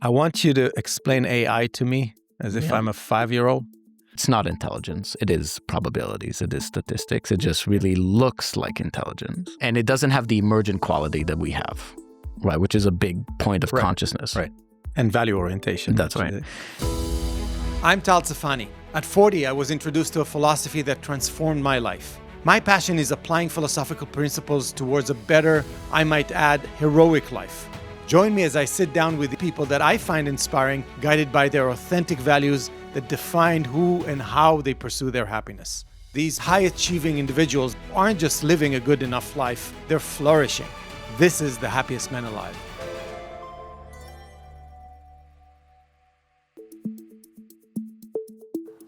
I want you to explain AI to me as if I'm a 5-year-old. It's not intelligence. It is probabilities. It is statistics. It just really looks like intelligence. And it doesn't have the emergent quality that we have, right? Which is a big point of consciousness. Right. And value orientation. That's right. I'm Tsfany. At 40, I was introduced to a philosophy that transformed my life. My passion is applying philosophical principles towards a better, I might add, heroic life. Join me as I sit down with people that I find inspiring, guided by their authentic values that define who and how they pursue their happiness. These high-achieving individuals aren't just living a good enough life, they're flourishing. This is the happiest man alive.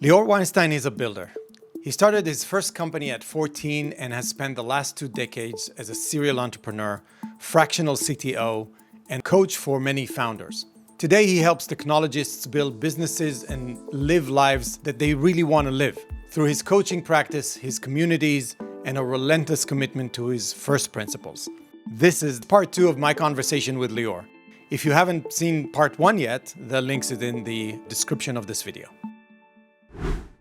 Lior Weinstein is a builder. He started his first company at 14 and has spent the last 2 decades as a serial entrepreneur, fractional CTO, and coach for many founders. Today, he helps technologists build businesses and live lives that they really want to live through his coaching practice, his communities, and a relentless commitment to his first principles. This is part 2 of my conversation with Lior. If you haven't seen part 1 yet, the links is in the description of this video.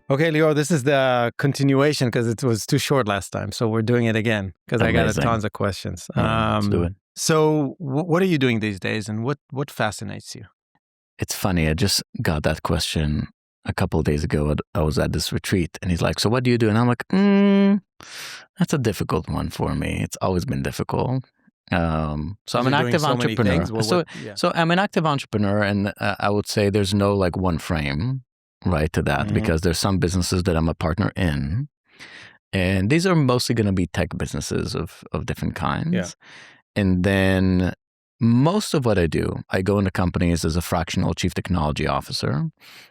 Okay, Lior, this is the continuation because it was too short last time. So we're doing it again because I got tons of questions. Let's do it. So what are you doing these days and what fascinates you? It's funny. I just got that question a couple of days ago. I was at this retreat and he's like, so what do you do? And I'm like, that's a difficult one for me. It's always been difficult. So I'm an active entrepreneur. So I'm an active entrepreneur and I would say there's no like one frame, right, to that because there's some businesses that I'm a partner in. And these are mostly going to be tech businesses of different kinds. Yeah. And then most of what I do, I go into companies as a fractional chief technology officer.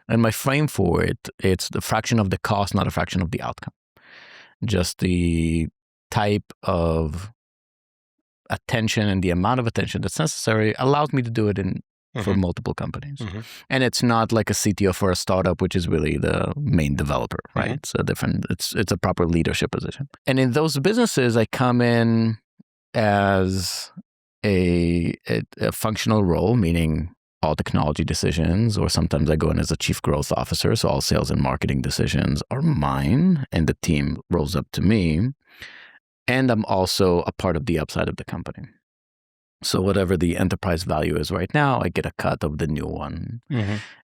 And my frame for it, it's the fraction of the cost, not a fraction of the outcome. Just the type of attention and the amount of attention that's necessary allows me to do it for multiple companies. And it's not like a CTO for a startup, which is really the main developer, right? It's a proper leadership position. And in those businesses, I come in as a functional role, meaning all technology decisions, or sometimes I go in as a chief growth officer, so all sales and marketing decisions are mine, and the team rolls up to me. And I'm also a part of the upside of the company. So whatever the enterprise value is right now, I get a cut of the new one.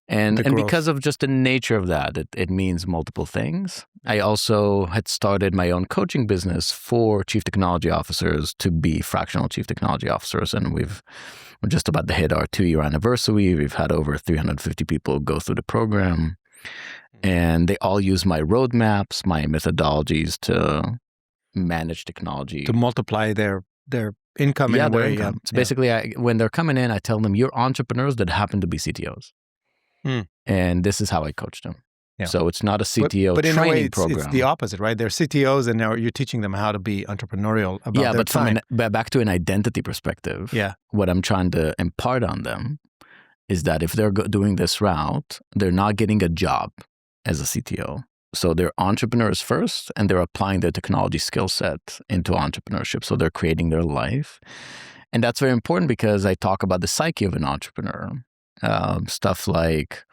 And because of just the nature of that, it means multiple things. I also had started my own coaching business for chief technology officers to be fractional chief technology officers. And we're just about to hit our 2-year anniversary. We've had over 350 people go through the program. And they all use my roadmaps, my methodologies to manage technology. To multiply their income in a way. Income. So basically, when they're coming in, I tell them, you're entrepreneurs that happen to be CTOs. And this is how I coach them. Yeah. So it's not a CTO but in training a way, program. It's the opposite, right? They're CTOs and now you're teaching them how to be entrepreneurial about their time. But back to an identity perspective, what I'm trying to impart on them is that if they're doing this route, they're not getting a job as a CTO. So they're entrepreneurs first, and they're applying their technology skill set into entrepreneurship. So they're creating their life. And that's very important because I talk about the psyche of an entrepreneur. Stuff like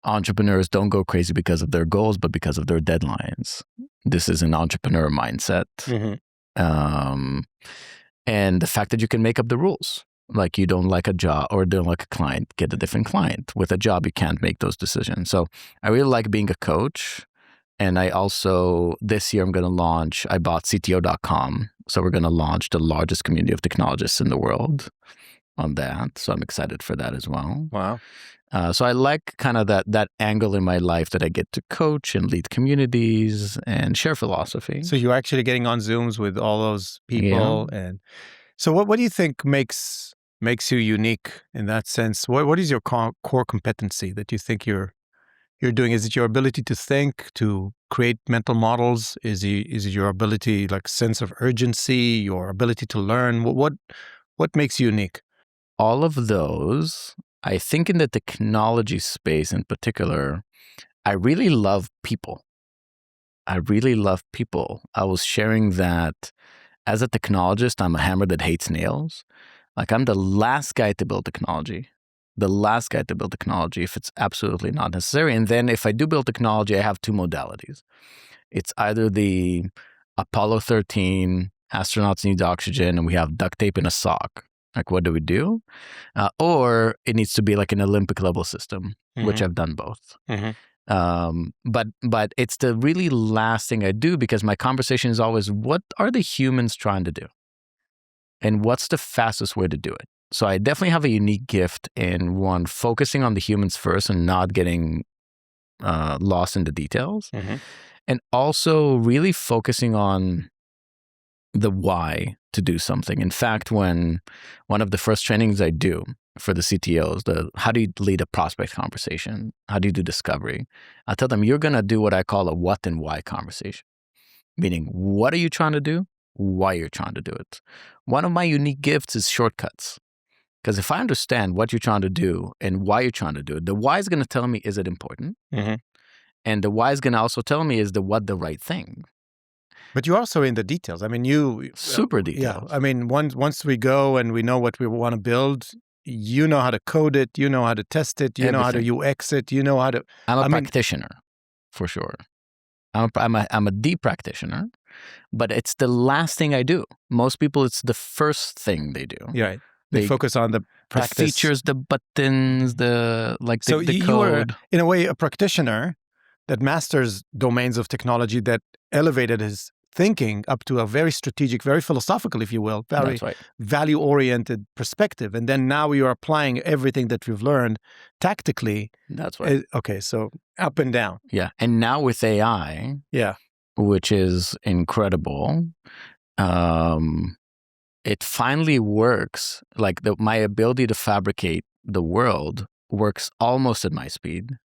entrepreneurs don't go crazy because of their goals, but because of their deadlines. This is an entrepreneur mindset. And the fact that you can make up the rules. Like you don't like a job or don't like a client, get a different client. With a job, you can't make those decisions. So I really like being a coach. And I also, this year, I bought CTO.com. So we're going to launch the largest community of technologists in the world on that. So I'm excited for that as well. Wow. So I like kind of that angle in my life that I get to coach and lead communities and share philosophy. So you're actually getting on Zooms with all those people. And so what do you think makes you unique in that sense? What is your core competency that you think you're doing? Is it your ability to think, to create mental models? Is it your ability, like sense of urgency, your ability to learn? What makes you unique? All of those. I think in the technology space in particular, I really love people. I was sharing that as a technologist, I'm a hammer that hates nails. Like I'm the last guy to build technology. the last guy to build technology if it's absolutely not necessary. And then if I do build technology, I have two modalities. It's either the Apollo 13 astronauts need oxygen and we have duct tape in a sock. Like, what do we do? Or it needs to be like an Olympic level system, which I've done both. But it's the really last thing I do, because my conversation is always, what are the humans trying to do? And what's the fastest way to do it? So I definitely have a unique gift in, one, focusing on the humans first and not getting lost in the details. And also really focusing on the why to do something. In fact, when one of the first trainings I do for the CTOs, how do you lead a prospect conversation? How do you do discovery? I tell them, you're going to do what I call a what and why conversation. Meaning, what are you trying to do? Why you're trying to do it. One of my unique gifts is shortcuts. Because if I understand what you're trying to do and why you're trying to do it, the why is going to tell me, is it important? And the why is going to also tell me, is the what the right thing? But you're also in the details. I mean, you... Super details. Yeah. I mean, once we go and we know what we want to build, you know how to code it, you know how to test it, you know how to UX it, you know how to... I'm a practitioner, for sure. I'm a deep practitioner, but it's the last thing I do. Most people, it's the first thing they do. Yeah. They focus on the practice. The features, the buttons, the code. You are, in a way, a practitioner that masters domains of technology, that elevated his thinking up to a very strategic, very philosophical, if you will, very value-oriented perspective. And then now you are applying everything that we've learned tactically. That's right. Okay, so up and down. Yeah. And now with AI, which is incredible, it finally works. Like my ability to fabricate the world works almost at my speed.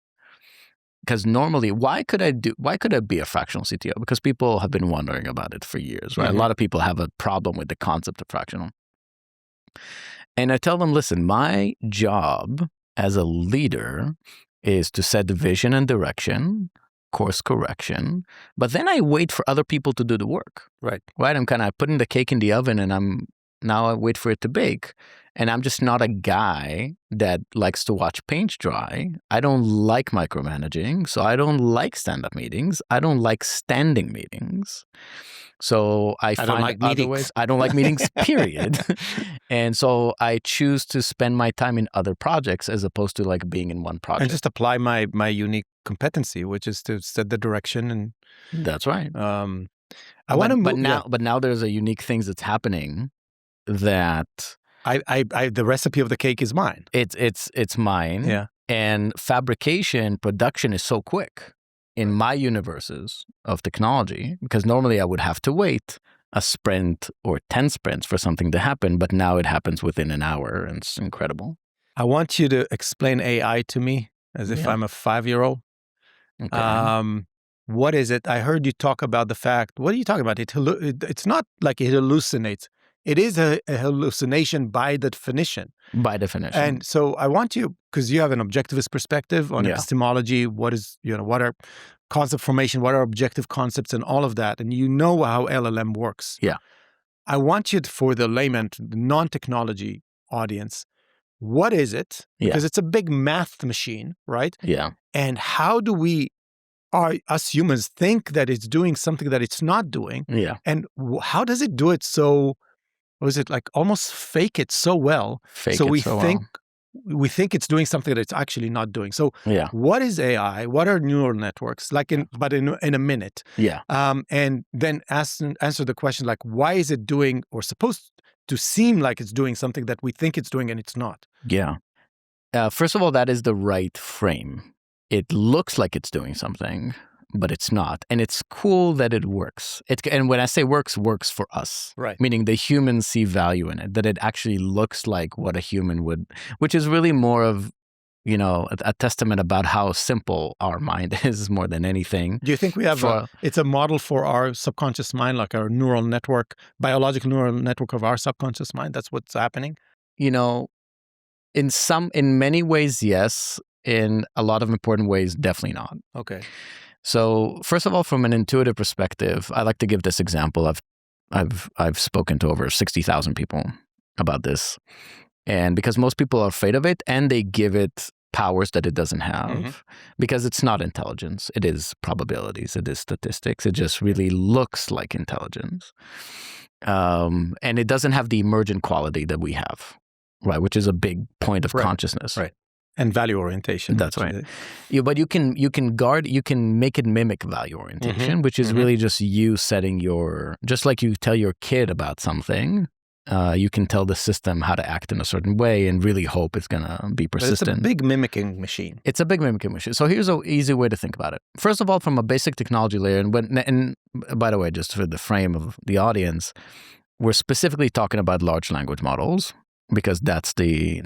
Because normally, why could I be a fractional CTO? Because people have been wondering about it for years, right? A lot of people have a problem with the concept of fractional. And I tell them, listen, my job as a leader is to set the vision and direction, course correction, but then I wait for other people to do the work. Right? I'm kind of putting the cake in the oven and now I wait for it to bake. And I'm just not a guy that likes to watch paint dry. I don't like micromanaging, so I don't like stand-up meetings. I don't like standing meetings. So I find like other ways. I don't like meetings, period. And so I choose to spend my time in other projects as opposed to like being in one project. And just apply my unique competency, which is to set the direction. And that's right. I want to move. But now there's a unique things that's happening that... the recipe of the cake is mine. It's mine. Yeah. And fabrication, production is so quick in my universes of technology, because normally I would have to wait a sprint or 10 sprints for something to happen, but now it happens within an hour, and it's incredible. I want you to explain AI to me as if I'm a 5-year-old. Okay. What is it? I heard you talk about the fact, what are you talking about? It's not like it hallucinates. It is a hallucination by definition. By definition. And so I want you, because you have an objectivist perspective on epistemology, what are concept formation, what are objective concepts and all of that, and you know how LLM works. Yeah. I want you for the layman, the non-technology audience, what is it? Because it's a big math machine, right? Yeah. And how do us humans think that it's doing something that it's not doing? Yeah. And how does it do it so... Was it like almost fake it so well? We think it's doing something that it's actually not doing. So what is AI? What are neural networks? In a minute. Yeah. And then answer the question, like, why is it doing or supposed to seem like it's doing something that we think it's doing and it's not? Yeah. First of all, that is the right frame. It looks like it's doing something, but it's not. And it's cool that it works. And when I say works for us. Right. Meaning the humans see value in it, that it actually looks like what a human would, which is really more of, a testament about how simple our mind is more than anything. Do you think we have it's a model for our subconscious mind, like our neural network, biological neural network of our subconscious mind? That's what's happening? In many ways, yes. In a lot of important ways, definitely not. Okay. So first of all, from an intuitive perspective, I like to give this example. I've spoken to over 60,000 people about this. And because most people are afraid of it, and they give it powers that it doesn't have, because it's not intelligence. It is probabilities. It is statistics. It just really looks like intelligence. And it doesn't have the emergent quality that we have, right? Which is a big point of consciousness. Right. And value orientation. That's right. But you can make it mimic value orientation, which is really just you setting just like you tell your kid about something, you can tell the system how to act in a certain way and really hope it's going to be persistent. But it's a big mimicking machine. It's a big mimicking machine. So here's an easy way to think about it. First of all, from a basic technology layer, and by the way, just for the frame of the audience, we're specifically talking about large language models because that's the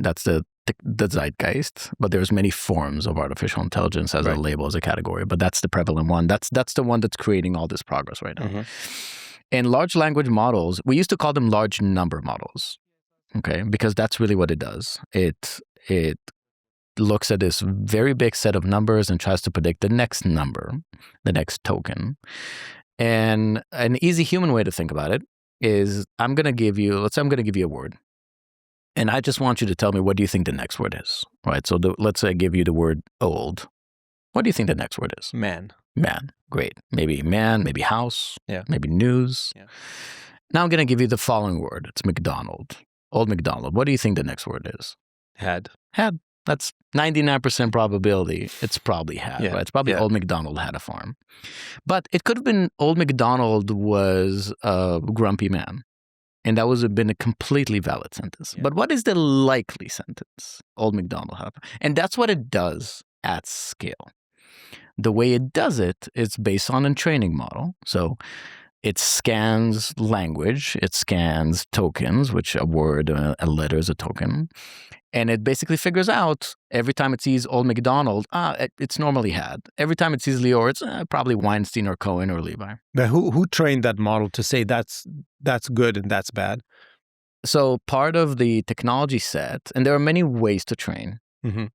zeitgeist, but there's many forms of artificial intelligence as a label, as a category, but that's the prevalent one. That's the one that's creating all this progress right now. And large language models, we used to call them large number models, okay? Because that's really what it does. It looks at this very big set of numbers and tries to predict the next number, the next token. And an easy human way to think about it is let's say I'm going to give you a word. And I just want you to tell me, what do you think the next word is, right? So let's say I give you the word old. What do you think the next word is? Man. Man. Great. Maybe man, maybe house, maybe news. Yeah. Now I'm going to give you the following word. It's McDonald. Old McDonald. What do you think the next word is? Had. That's 99% probability. It's probably had, right? It's probably Old McDonald had a farm. But it could have been Old McDonald was a grumpy man. And that would have been a completely valid sentence. But what is the likely sentence? Old McDonald had a farm. And that's what it does at scale. The way it does it is based on a training model. So it scans language, it scans tokens, which a word, a letter is a token. And it basically figures out every time it sees Old McDonald, it's normally had. Every time it sees Lior, it's probably Weinstein or Cohen or Levi. But who trained that model to say that's good and that's bad? So part of the technology set, and there are many ways to train,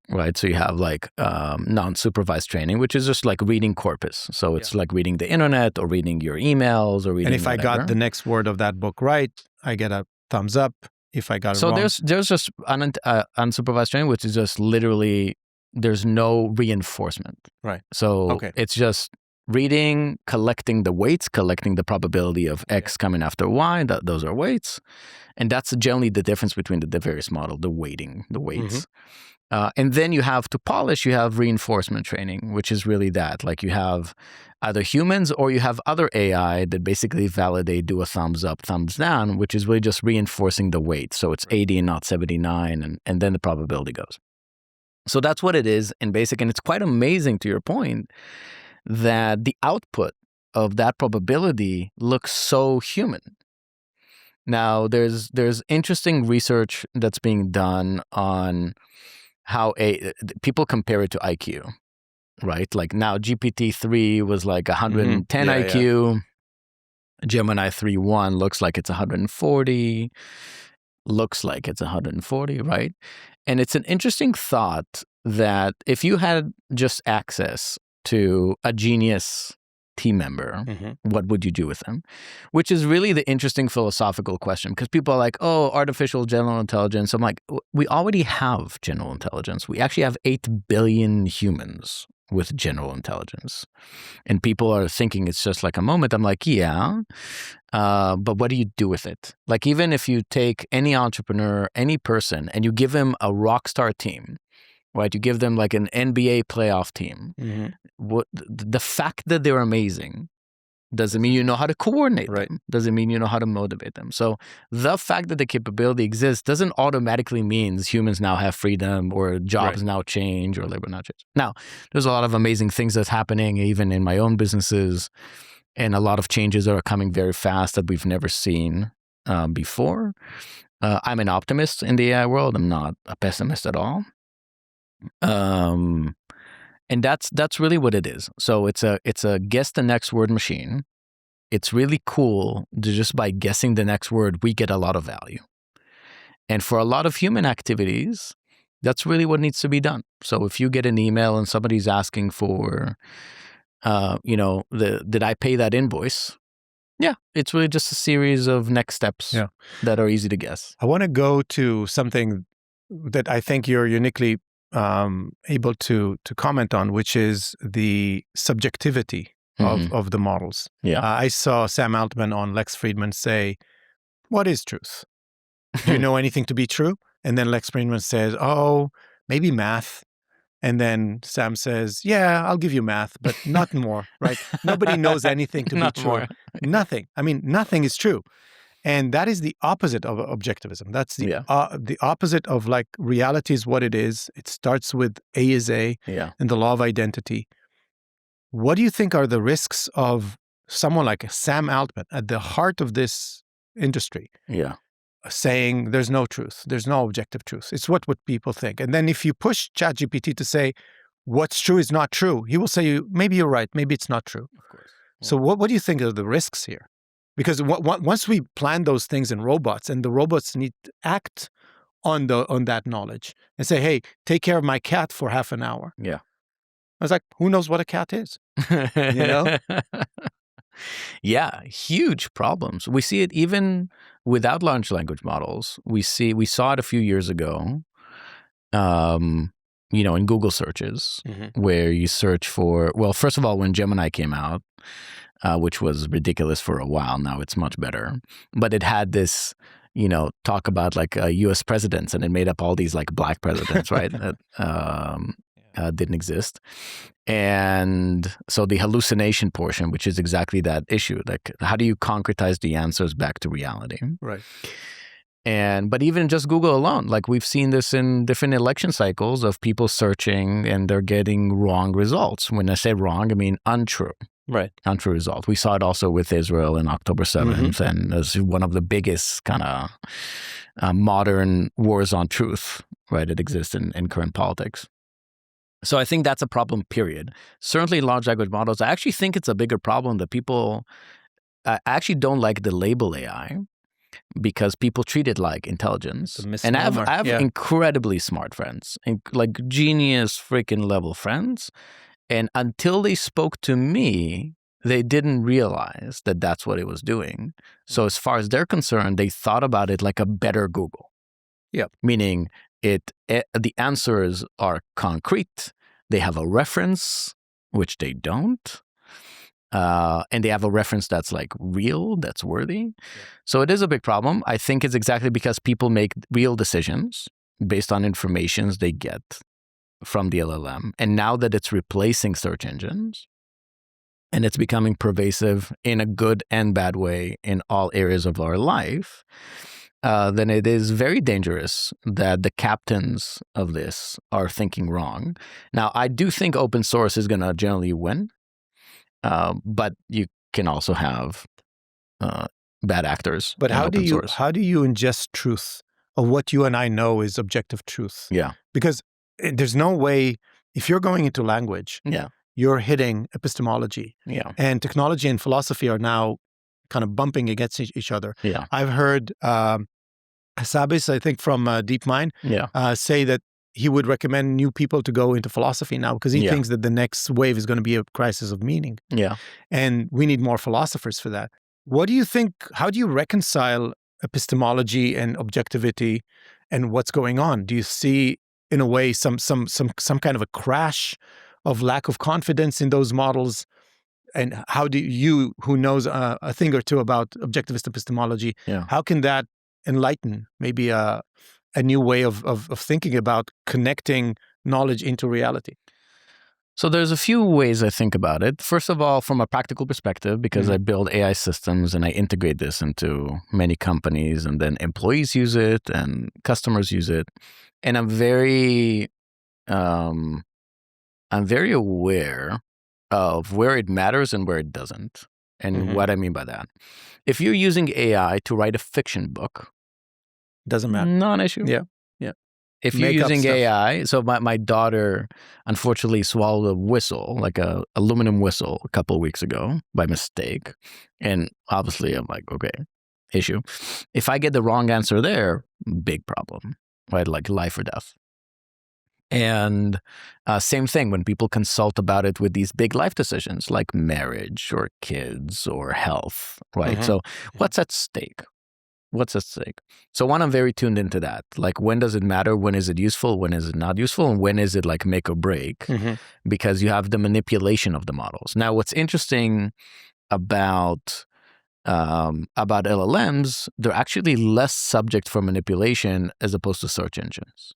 right? So you have like non-supervised training, which is just like reading corpus. So it's like reading the internet or reading your emails or reading And if whatever. I got the next word of that book right, I get a thumbs up. If I got it wrong. So there's just unsupervised training, which is just literally there's no reinforcement. Right. So it's just reading, collecting the weights, collecting the probability of X coming after Y. Those are weights. And that's generally the difference between the various model, the weights. And then you have to polish, you have reinforcement training, which is really that. Like you have either humans or you have other AI that basically validate, do a thumbs up, thumbs down, which is really just reinforcing the weight. So it's 80 and not 79, and then the probability goes. So that's what it is in basic. And it's quite amazing, to your point, that the output of that probability looks so human. Now, there's interesting research that's being done on how people compare it to IQ, right? Like now GPT-3 was like 110 IQ. Gemini 3.1 looks like it's 140. Looks like it's 140, right? And it's an interesting thought that if you had just access to a genius team member, what would you do with them? Which is really the interesting philosophical question, because people are like, oh, artificial general intelligence. I'm like, we already have general intelligence. We actually have 8 billion humans with general intelligence. And people are thinking it's just like a moment. I'm like, yeah, but what do you do with it? Like, even if you take any entrepreneur, any person, and you give him a rock star team, right? You give them like an NBA playoff team. The fact that they're amazing doesn't mean you know how to coordinate them. Doesn't mean you know how to motivate them. So the fact that the capability exists doesn't automatically mean humans now have freedom or jobs now change or labor now change. Now, there's a lot of amazing things that's happening even in my own businesses, and a lot of changes that are coming very fast that we've never seen before. I'm an optimist in the AI world. I'm not a pessimist at all. And that's really what it is. So it's a guess the next word machine. It's really cool to just by guessing the next word, we get a lot of value. And for a lot of human activities, that's really what needs to be done. So if you get an email and somebody's asking for, did I pay that invoice? Yeah, it's really just a series of next steps that are easy to guess. I want to go to something that I think you're uniquely able to comment on, which is the subjectivity of the models. Yeah. I saw Sam Altman on Lex Fridman say, "What is truth? Do you know anything to be true?" And then Lex Fridman says, "Oh, maybe math." And then Sam says, "Yeah, I'll give you math, but not more," right? Nobody knows anything to be true. More. Nothing. I mean, nothing is true. And that is the opposite of objectivism. That's the opposite of like reality is what it is. It starts with A is A and the law of identity. What do you think are the risks of someone like Sam Altman at the heart of this industry? Yeah. Saying there's no truth, there's no objective truth. It's what people think. And then if you push ChatGPT to say what's true is not true, he will say, maybe you're right, maybe it's not true. Of course. Yeah. So what do you think are the risks here? Because once we plan those things in robots and the robots need to act on that knowledge and say, hey, take care of my cat for half an hour. Yeah. I was like, who knows what a cat is? You know? Yeah, huge problems. We see it even without large language models. We saw it a few years ago, in Google searches, where you search for, well, first of all, when Gemini came out, which was ridiculous for a while, now it's much better. But it had this, talk about like U.S. presidents, and it made up all these like black presidents, right? That didn't exist. And so the hallucination portion, which is exactly that issue, like how do you concretize the answers back to reality? Right. But even just Google alone, like we've seen this in different election cycles of people searching and they're getting wrong results. When I say wrong, I mean untrue. Right. Untrue result. We saw it also with Israel in October 7th, and as one of the biggest kind of modern wars on truth, right, that exists in current politics. So I think that's a problem, period. Certainly large language models, I actually think it's a bigger problem that people actually don't like the label AI because people treat it like intelligence. And I have incredibly smart friends, like genius freaking level friends. And until they spoke to me, they didn't realize that that's what it was doing. So as far as they're concerned, they thought about it like a better Google. Yeah. Meaning the answers are concrete. They have a reference, which they don't. And they have a reference that's like real, that's worthy. Yeah. So it is a big problem. I think it's exactly because people make real decisions based on informations they get from the LLM. And now that it's replacing search engines and it's becoming pervasive in a good and bad way in all areas of our life, then it is very dangerous that the captains of this are thinking wrong. Now, I do think open source is going to generally win, but you can also have bad actors. But how do you ingest truth of what you and I know is objective truth? Yeah, because there's no way, if you're going into language, you're hitting epistemology. Yeah, and technology and philosophy are now kind of bumping against each other. Yeah, I've heard Sabis, I think from DeepMind, say that he would recommend new people to go into philosophy now because he thinks that the next wave is going to be a crisis of meaning. Yeah, and we need more philosophers for that. What do you think? How do you reconcile epistemology and objectivity, and what's going on? Do you see, in a way, some kind of a crash of lack of confidence in those models? And how do you, who knows a thing or two about objectivist epistemology, how can that enlighten maybe a new way of thinking about connecting knowledge into reality? So there's a few ways I think about it. First of all, from a practical perspective, because I build AI systems and I integrate this into many companies, and then employees use it and customers use it. And I'm very aware of where it matters and where it doesn't. And what I mean by that. If you're using AI to write a fiction book, doesn't matter. Non-issue. Yeah. If you're using AI, so my daughter unfortunately swallowed a whistle, like a aluminum whistle, a couple of weeks ago by mistake. And obviously I'm like, okay, issue. If I get the wrong answer there, big problem, right? Like life or death. And same thing when people consult about it with these big life decisions like marriage or kids or health, right? So what's at stake? What's at stake? So one, I'm very tuned into that. Like, when does it matter? When is it useful? When is it not useful? And when is it like make or break? Because you have the manipulation of the models. Now, what's interesting about LLMs, they're actually less subject for manipulation as opposed to search engines.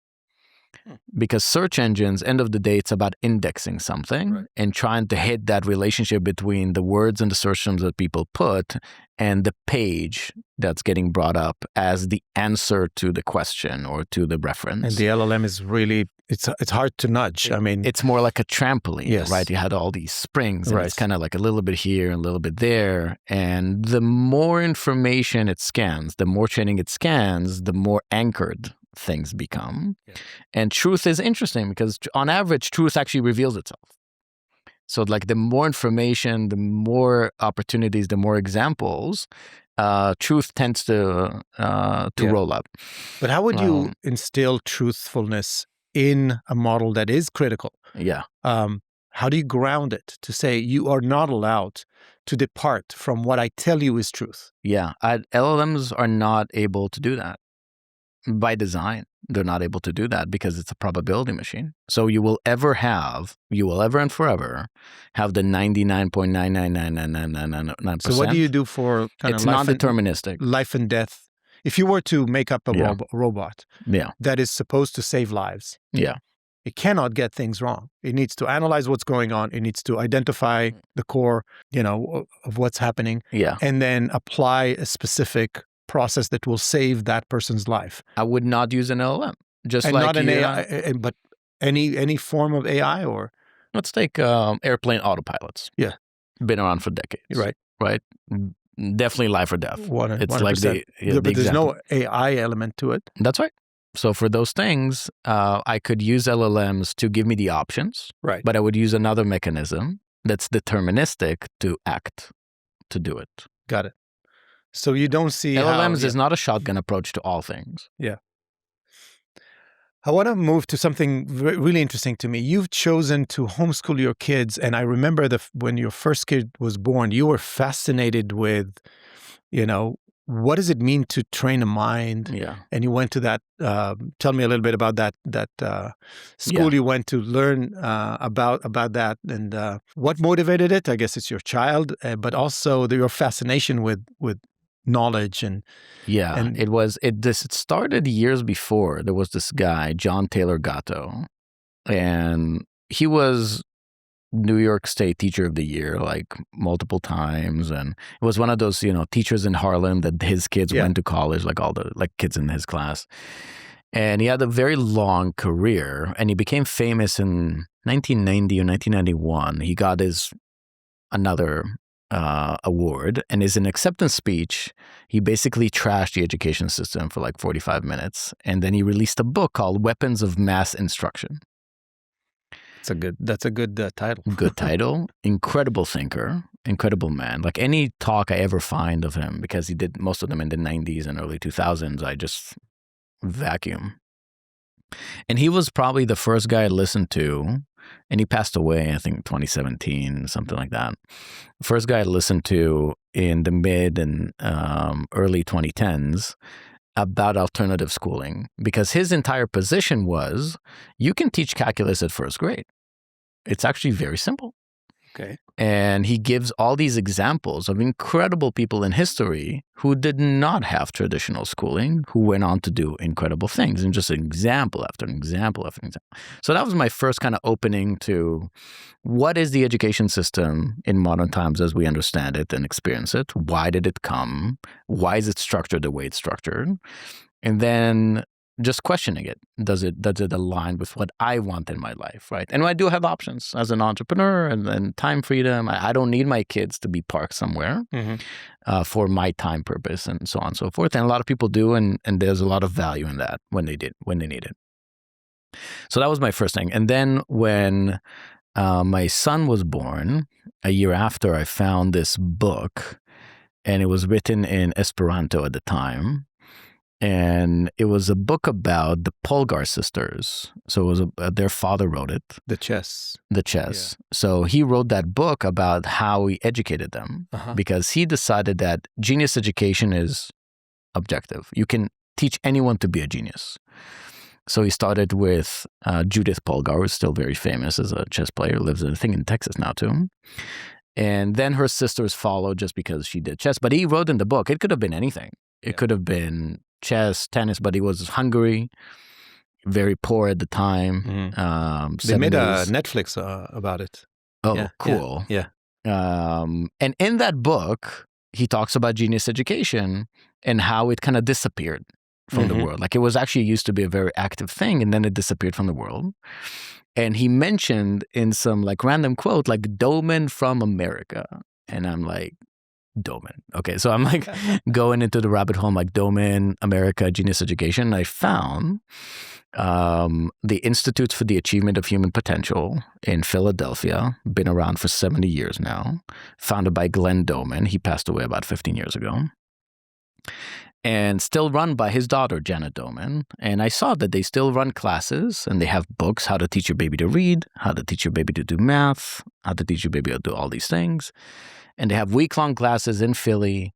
Because search engines, end of the day, it's about indexing something and trying to hit that relationship between the words and the search terms that people put and the page that's getting brought up as the answer to the question or to the reference. And the LLM is really, it's hard to nudge. I mean, it's more like a trampoline, yes. right? You had all these springs, and it's kind of like a little bit here and a little bit there. And the more information it scans, the more training it scans, the more anchored things become. And truth is interesting because on average, truth actually reveals itself. So like the more information, the more opportunities, the more examples, truth tends to roll up. But how would you instill truthfulness in a model that is critical? How do you ground it to say you are not allowed to depart from what I tell you is truth? LLMs are not able to do that. By design, they're not able to do that because it's a probability machine. So you will ever and forever have the 99.9999999%. So what do you do for it's non-deterministic. Life and death. If you were to make up a robot that is supposed to save lives, it cannot get things wrong. It needs to analyze what's going on. It needs to identify the core, of what's happening, and then apply a specific process that will save that person's life. I would not use an LLM. Just and like not an AI, but any form of AI, or let's take airplane autopilots. Been around for decades. Right. Definitely life or death. 100%. It's like but there's no AI element to it. That's right. So for those things, I could use LLMs to give me the options. But I would use another mechanism that's deterministic to act, to do it. Got it. So you don't see LLMs is not a shotgun approach to all things. I want to move to something really interesting to me. You've chosen to homeschool your kids, and I remember when your first kid was born, you were fascinated with, what does it mean to train a mind? And you went to that. Tell me a little bit about that school you went to learn about that, and what motivated it. I guess it's your child, but also your fascination with knowledge and it started years before. There was this guy, John Taylor Gatto, and he was New York State Teacher of the Year like multiple times, and it was one of those teachers in Harlem that his kids went to college, like all the kids in his class. And he had a very long career, and he became famous in 1990 or 1991. He got another award, and as an acceptance speech, he basically trashed the education system for like 45 minutes, and then he released a book called Weapons of Mass Instruction. That's a good title. Good title. Incredible thinker, incredible man. Like any talk I ever find of him, because he did most of them in the 90s and early 2000s, I just vacuum. And he was probably the first guy I listened to, and he passed away, I think 2017, something like that. First guy I listened to in the mid and early 2010s about alternative schooling, because his entire position was, you can teach calculus at first grade. It's actually very simple. Okay. And he gives all these examples of incredible people in history who did not have traditional schooling, who went on to do incredible things, and just example after example after example. So that was my first kind of opening to what is the education system in modern times as we understand it and experience it? Why did it come? Why is it structured the way it's structured? And then just questioning it. Does it align with what I want in my life, right? And I do have options as an entrepreneur and time freedom. I don't need my kids to be parked somewhere for my time purpose and so on and so forth. And a lot of people do, and there's a lot of value in that when they need it. So that was my first thing. And then when my son was born, a year after, I found this book, and it was written in Esperanto at the time. And it was a book about the Polgar sisters. So it was their father wrote it. The chess. Yeah. So he wrote that book about how he educated them, because he decided that genius education is objective. You can teach anyone to be a genius. So he started with Judith Polgar, who's still very famous as a chess player, lives, I think, in Texas now too. And then her sisters followed just because she did chess. But he wrote in the book, it could have been anything. It could have been chess, tennis, but he was Hungary, very poor at the time. They made a Netflix about it. Oh, cool. Yeah. And in that book, he talks about genius education and how it kind of disappeared from the world. Like it was actually used to be a very active thing, and then it disappeared from the world. And he mentioned in some like random quote, like Doorman from America. And I'm like, Doorman. Okay. So I'm like going into the rabbit hole, like Doorman, America, genius education. And I found the Institute for the Achievement of Human Potential in Philadelphia, been around for 70 years now, founded by Glenn Doorman. He passed away about 15 years ago. And still run by his daughter, Janet Doorman. And I saw that they still run classes and they have books, how to teach your baby to read, how to teach your baby to do math, how to teach your baby to do all these things. And they have week-long classes in Philly.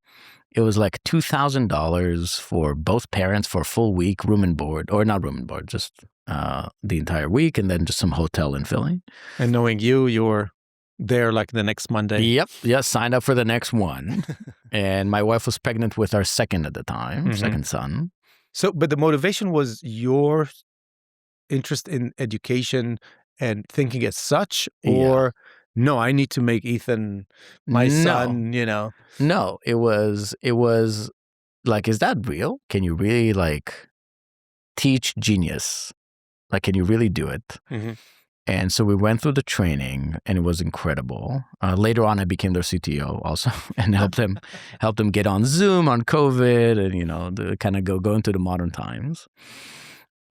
It was like $2,000 for both parents for a full week, room and board, or not room and board, just the entire week, and then just some hotel in Philly. And knowing you were there like the next Monday. Yep. Yeah, signed up for the next one. And my wife was pregnant with our second at the time, second son. So, but the motivation was your interest in education and thinking as such, or no, I need to make Ethan my son, you know? No, it was like, is that real? Can you really like teach genius? Like, can you really do it? And so we went through the training, and it was incredible. Later on, I became their CTO also, and helped them get on Zoom on COVID, and you know, to kind of go into the modern times.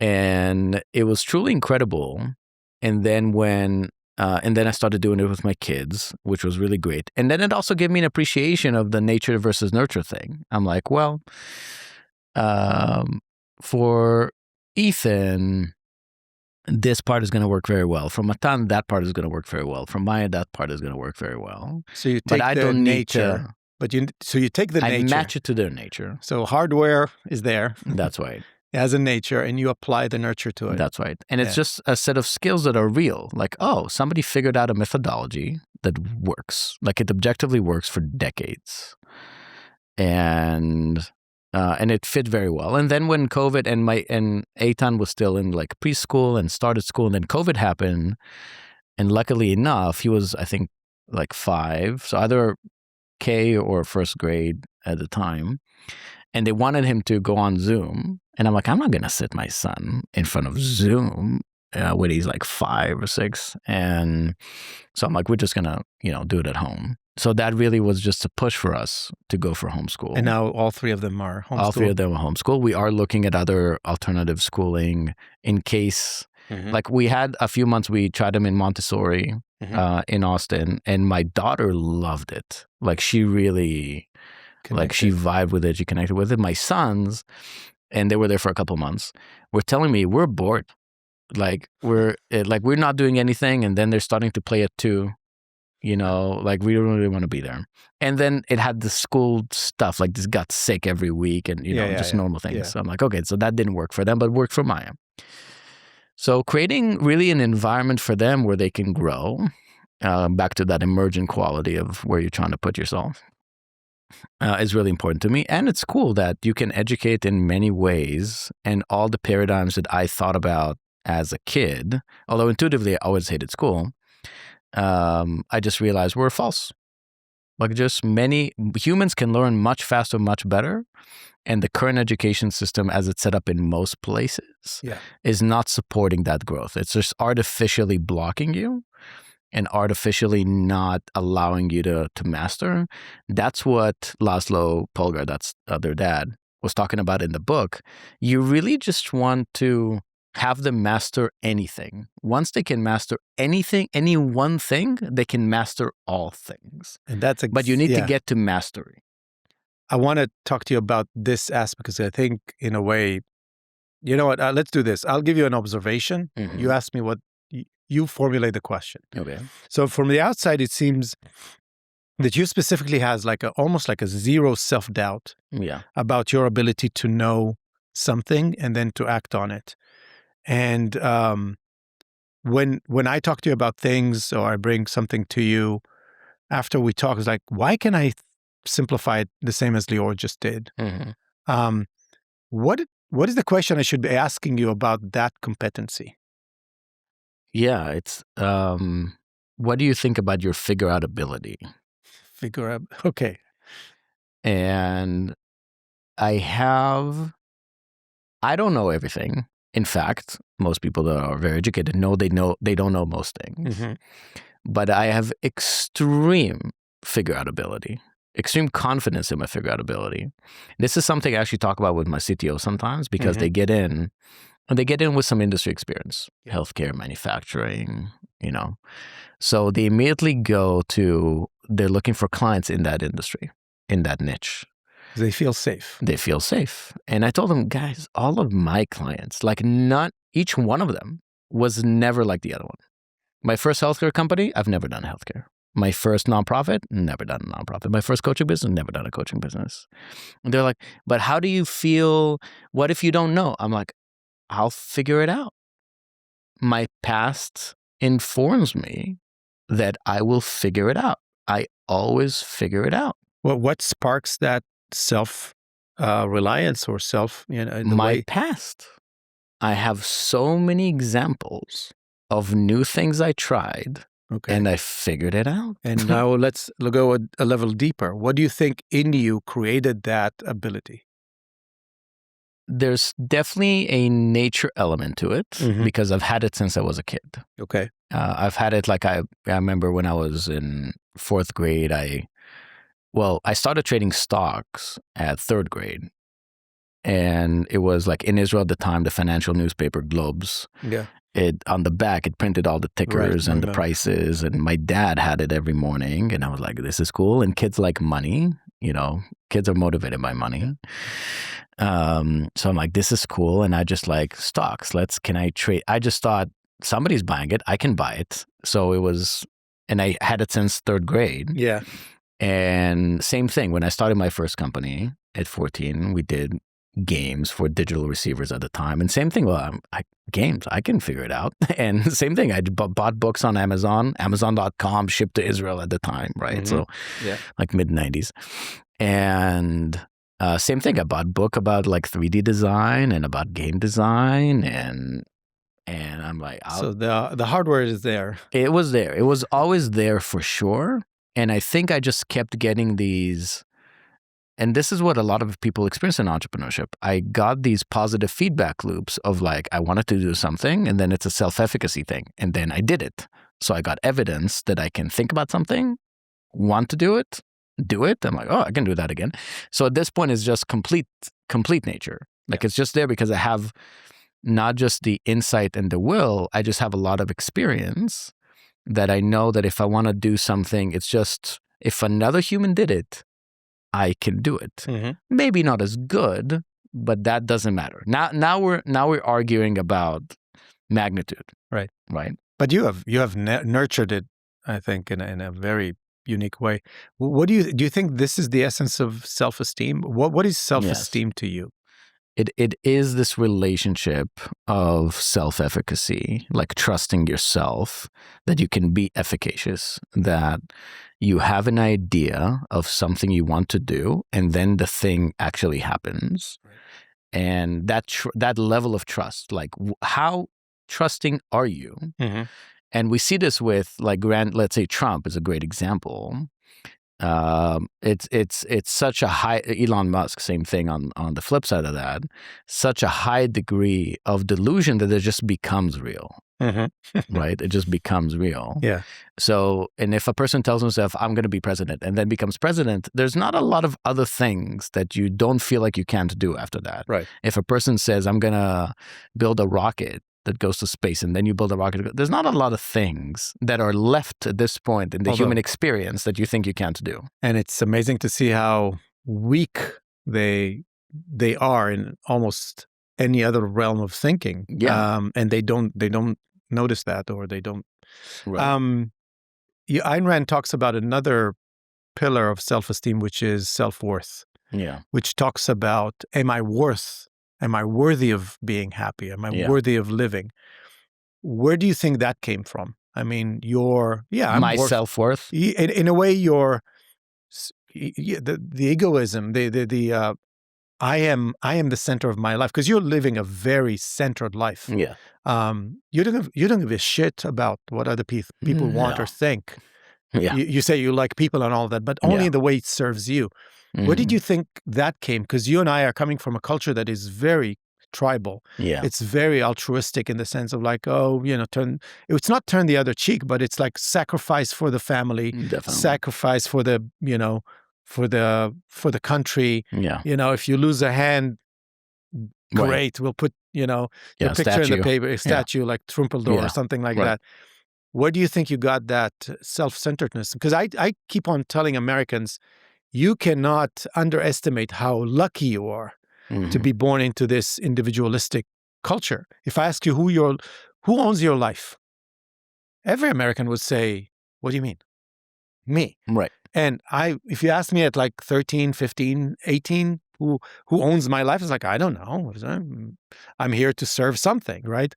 And it was truly incredible. And then then I started doing it with my kids, which was really great. And then it also gave me an appreciation of the nature versus nurture thing. I'm like, well, for Ethan, this part is going to work very well. For Matan, that part is going to work very well. For Maya, that part is going to work very well. So you take the nature, so you take the nature. I match it to their nature. So hardware is there. That's right. As a nature, and you apply the nurture to it. That's right. And it's just a set of skills that are real. Like, oh, somebody figured out a methodology that works. Like it objectively works for decades. And it fit very well. And then when COVID and Eitan was still in like preschool and started school, and then COVID happened, and luckily enough, he was, I think, like 5, so either K or first grade at the time, and they wanted him to go on Zoom, and I'm like, I'm not gonna sit my son in front of Zoom when he's like 5 or 6, and so I'm like, we're just gonna do it at home. So that really was just a push for us to go for homeschool. And now all 3 of them are homeschool. All 3 of them are homeschool. We are looking at other alternative schooling in case, like we had a few months, we tried them in Montessori in Austin, and my daughter loved it. Like she really, like she vibed with it, she connected with it. My sons, and they were there for a couple months, were telling me we're bored. Like we're not doing anything, and then they're starting to play it too. Like we don't really want to be there. And then it had the school stuff, like this got sick every week and, just normal things. Yeah. So I'm like, okay, so that didn't work for them, but worked for Maya. So creating really an environment for them where they can grow, back to that emergent quality of where you're trying to put yourself, is really important to me. And it's cool that you can educate in many ways, and all the paradigms that I thought about as a kid, although intuitively I always hated school, I just realized were false. Like just many humans can learn much faster, much better. And the current education system as it's set up in most places is not supporting that growth. It's just artificially blocking you and artificially not allowing you to master. That's what Laszlo Polgar, that's their dad, was talking about in the book. You really just want to have them master anything. Once they can master anything, any one thing, they can master all things. And that's but you need to get to mastery. I want to talk to you about this aspect because I think in a way, you know what, let's do this. I'll give you an observation. You ask me what, you formulate the question. Okay. So from the outside, it seems that you specifically has like almost like a zero self-doubt about your ability to know something and then to act on it. And when I talk to you about things or I bring something to you, after we talk, it's like, why can I simplify it the same as Lior just did? What is the question I should be asking you about that competency? Yeah, it's what do you think about your figure out ability? Figure out, okay. And I don't know everything. In fact, most people that are very educated know they don't know most things. But I have extreme figure out ability, extreme confidence in my figure out ability. This is something I actually talk about with my CTO sometimes because they get in with some industry experience, healthcare, manufacturing, So they immediately they're looking for clients in that industry, in that niche. They feel safe. They feel safe. And I told them, guys, all of my clients, like not each one of them was never like the other one. My first healthcare company, I've never done healthcare. My first nonprofit, never done a nonprofit. My first coaching business, never done a coaching business. And they're like, but how do you feel? What if you don't know? I'm like, I'll figure it out. My past informs me that I will figure it out. I always figure it out. Well, what sparks that self-reliance or self, in the way? Past. I have so many examples of new things I tried, and I figured it out. And now let's go a level deeper. What do you think in you created that ability? There's definitely a nature element to it because I've had it since I was a kid. Okay. I've had it like I remember when I was in 4th grade, I started trading stocks at 3rd grade. And it was like in Israel at the time, the financial newspaper Globes. Yeah. On the back, it printed all the tickers and the prices. And my dad had it every morning. And I was like, this is cool. And kids like money, kids are motivated by money. So I'm like, this is cool. And I just like stocks. Can I trade? I just thought somebody's buying it. I can buy it. So it was, and I had it since 3rd grade. Yeah. And same thing, when I started my first company at 14, we did games for digital receivers at the time. And same thing, games, I can figure it out. And same thing, I bought books on Amazon, Amazon.com, shipped to Israel at the time, right? So like mid-90s. And same thing, I bought a book about like 3D design and about game design and I'm like... So the hardware is there. It was there. It was always there for sure. And I think I just kept getting these, and this is what a lot of people experience in entrepreneurship. I got these positive feedback loops of like, I wanted to do something, and then it's a self-efficacy thing. And then I did it. So I got evidence that I can think about something, want to do it. I'm like, oh, I can do that again. So at this point, it's just complete nature. Like it's just there because I have not just the insight and the will, I just have a lot of experience that I know that if I want to do something, it's just, if another human did it, I can do it. Maybe not as good, but that doesn't matter. Now we're arguing about magnitude. Right. But you have nurtured it, I think, in a very unique way. What do you think this is the essence of self-esteem? What is self-esteem to you? It is this relationship of self-efficacy, like trusting yourself, that you can be efficacious, that you have an idea of something you want to do, and then the thing actually happens. Right. And that level of trust, like how trusting are you? And we see this with like let's say Trump is a great example. It's such a high, Elon Musk, same thing on the flip side of that, such a high degree of delusion that it just becomes real. Right? It just becomes real. Yeah. So, and if a person tells himself, I'm going to be president, and then becomes president, there's not a lot of other things that you don't feel like you can't do after that. Right. If a person says, I'm going to build a rocket that goes to space, and then you build a rocket, there's not a lot of things that are left at this point in the human experience that you think you can't do. And it's amazing to see how weak they are in almost any other realm of thinking. Yeah. And they don't notice that, or they don't. Right. Ayn Rand talks about another pillar of self-esteem, which is self-worth, which talks about, am I worthy of being happy? Am I worthy of living? Where do you think that came from? I mean, my self-worth? In a way, the egoism, I am the center of my life, because you're living a very centered life. Yeah. You don't give a shit about what other people want or think. Yeah. You say you like people and all that, but only in the way it serves you. Where did you think that came? Because you and I are coming from a culture that is very tribal. Yeah. It's very altruistic in the sense of like, it's not turn the other cheek, but it's like sacrifice for the family, Definitely. sacrifice for the, for the country. Yeah. If you lose a hand, great. We'll put, your picture in the paper, a statue like Trumpeldor or something like that. Where do you think you got that self-centeredness? Because I keep on telling Americans, you cannot underestimate how lucky you are to be born into this individualistic culture. If I ask you who owns your life, every American would say, what do you mean? Me. Right. And if you ask me at like 13, 15, 18, who owns my life, it's like, I don't know. I'm here to serve something, right?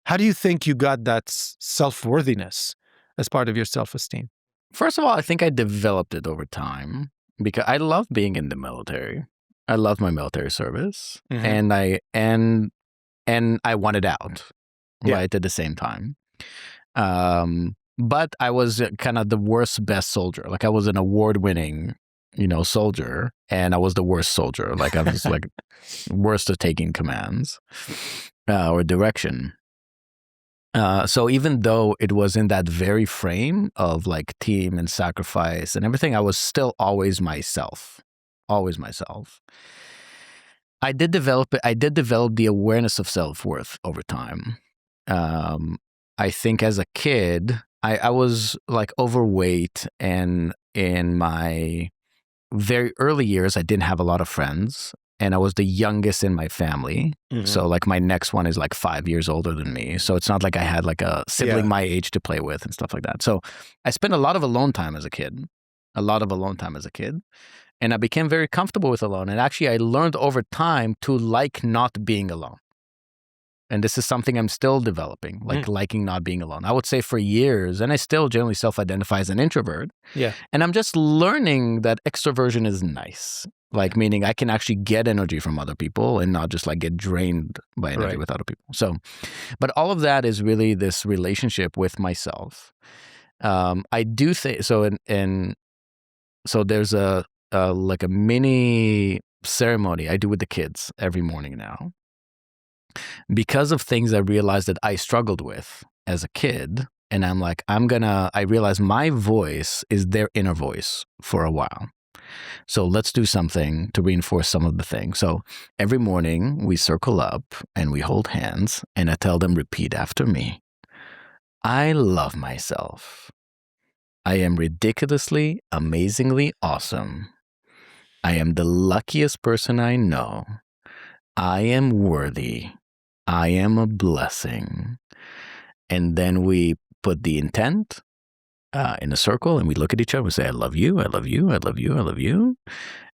How do you think you got that self-worthiness as part of your self-esteem? First of all, I think I developed it over time because I love being in the military. I love my military service, and I wanted out, right, at the same time. But I was kind of the best soldier. Like I was an award-winning, soldier, and I was the worst soldier. Like I was like worst at taking commands or direction. So even though it was in that very frame of like team and sacrifice and everything, I was still always myself. I did develop the awareness of self-worth over time. I think as a kid, I was like overweight, and in my very early years, I didn't have a lot of friends. And I was the youngest in my family. So like my next one is like 5 years older than me. So it's not like I had like a sibling my age to play with and stuff like that. So I spent a lot of alone time as a kid. And I became very comfortable with alone. And actually I learned over time to like not being alone. And this is something I'm still developing, like liking not being alone. I would say for years, and I still generally self-identify as an introvert. Yeah. And I'm just learning that extroversion is nice. Like meaning I can actually get energy from other people and not just like get drained by energy with other people. So, but all of that is really this relationship with myself. I do think so. So there's a mini ceremony I do with the kids every morning now. Because of things I realized that I struggled with as a kid, and I'm like, I realize my voice is their inner voice for a while. So let's do something to reinforce some of the things. So every morning we circle up and we hold hands, and I tell them, repeat after me. I love myself. I am ridiculously, amazingly awesome. I am the luckiest person I know. I am worthy. I am a blessing. And then we put the intent in a circle and we look at each other and say, I love you, I love you, I love you, I love you.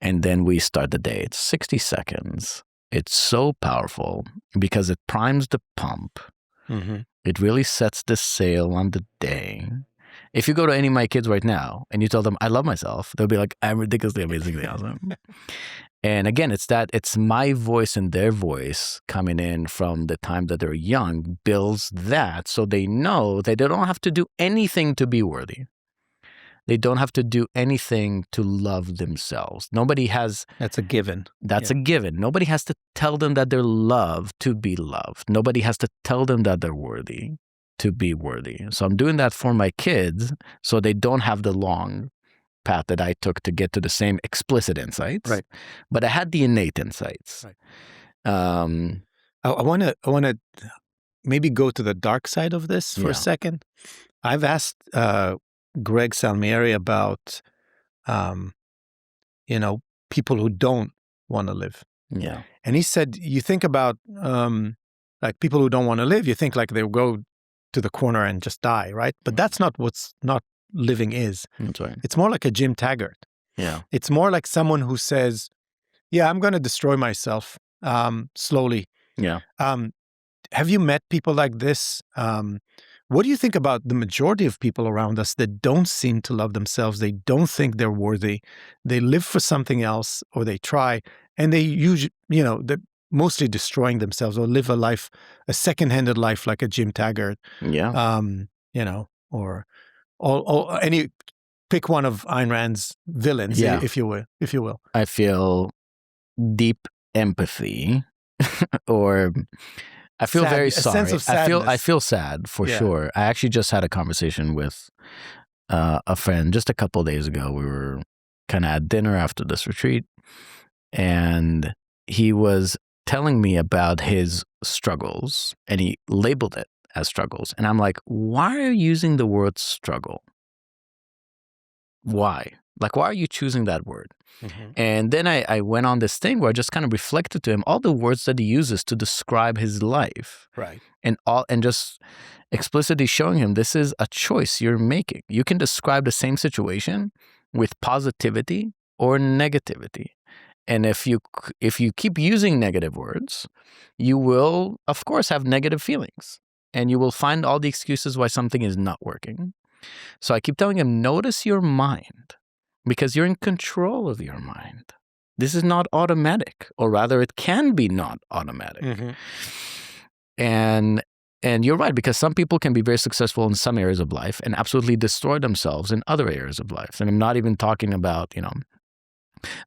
And then we start the day. It's 60 seconds. It's so powerful because it primes the pump. It really sets the sail on the day. If you go to any of my kids right now and you tell them, I love myself, they'll be like, I'm ridiculously, amazingly awesome. And again, it's my voice and their voice coming in from the time that they're young builds that so they know that they don't have to do anything to be worthy. They don't have to do anything to love themselves. Nobody has... That's a given. That's a given. Nobody has to tell them that they're loved to be loved. Nobody has to tell them that they're worthy to be worthy. So I'm doing that for my kids so they don't have the long path that I took to get to the same explicit insights. Right. But I had the innate insights. Right. I want to maybe go to the dark side of this for a second. I've asked Greg Salmieri about, people who don't want to live. Yeah. And he said, you think about like people who don't want to live, you think like they'll go to the corner and just die, right? But that's not living is. That's right. It's more like a Jim Taggart. Yeah. It's more like someone who says, yeah, I'm going to destroy myself slowly. Yeah. Have you met people like this? What do you think about the majority of people around us that don't seem to love themselves? They don't think they're worthy. They live for something else, or they try, and they usually, they're mostly destroying themselves or live a second-handed life like a Jim Taggart. Yeah. Or pick one of Ayn Rand's villains, if you will. I feel deep empathy, or I feel very sorry. A sense of sadness. I feel sad for sure. I actually just had a conversation with a friend just a couple of days ago. We were kind of at dinner after this retreat, and he was telling me about his struggles, and he labeled it as struggles. And I'm like, why are you using the word struggle? Why? Like, why are you choosing that word? Mm-hmm. And then I went on this thing where I just kind of reflected to him all the words that he uses to describe his life. Right. And just explicitly showing him this is a choice you're making. You can describe the same situation with positivity or negativity. And if you keep using negative words, you will, of course, have negative feelings. And you will find all the excuses why something is not working. So I keep telling him, notice your mind, because you're in control of your mind. This is not automatic, or rather it can be not automatic. Mm-hmm. And you're right, because some people can be very successful in some areas of life and absolutely destroy themselves in other areas of life. And I'm not even talking about,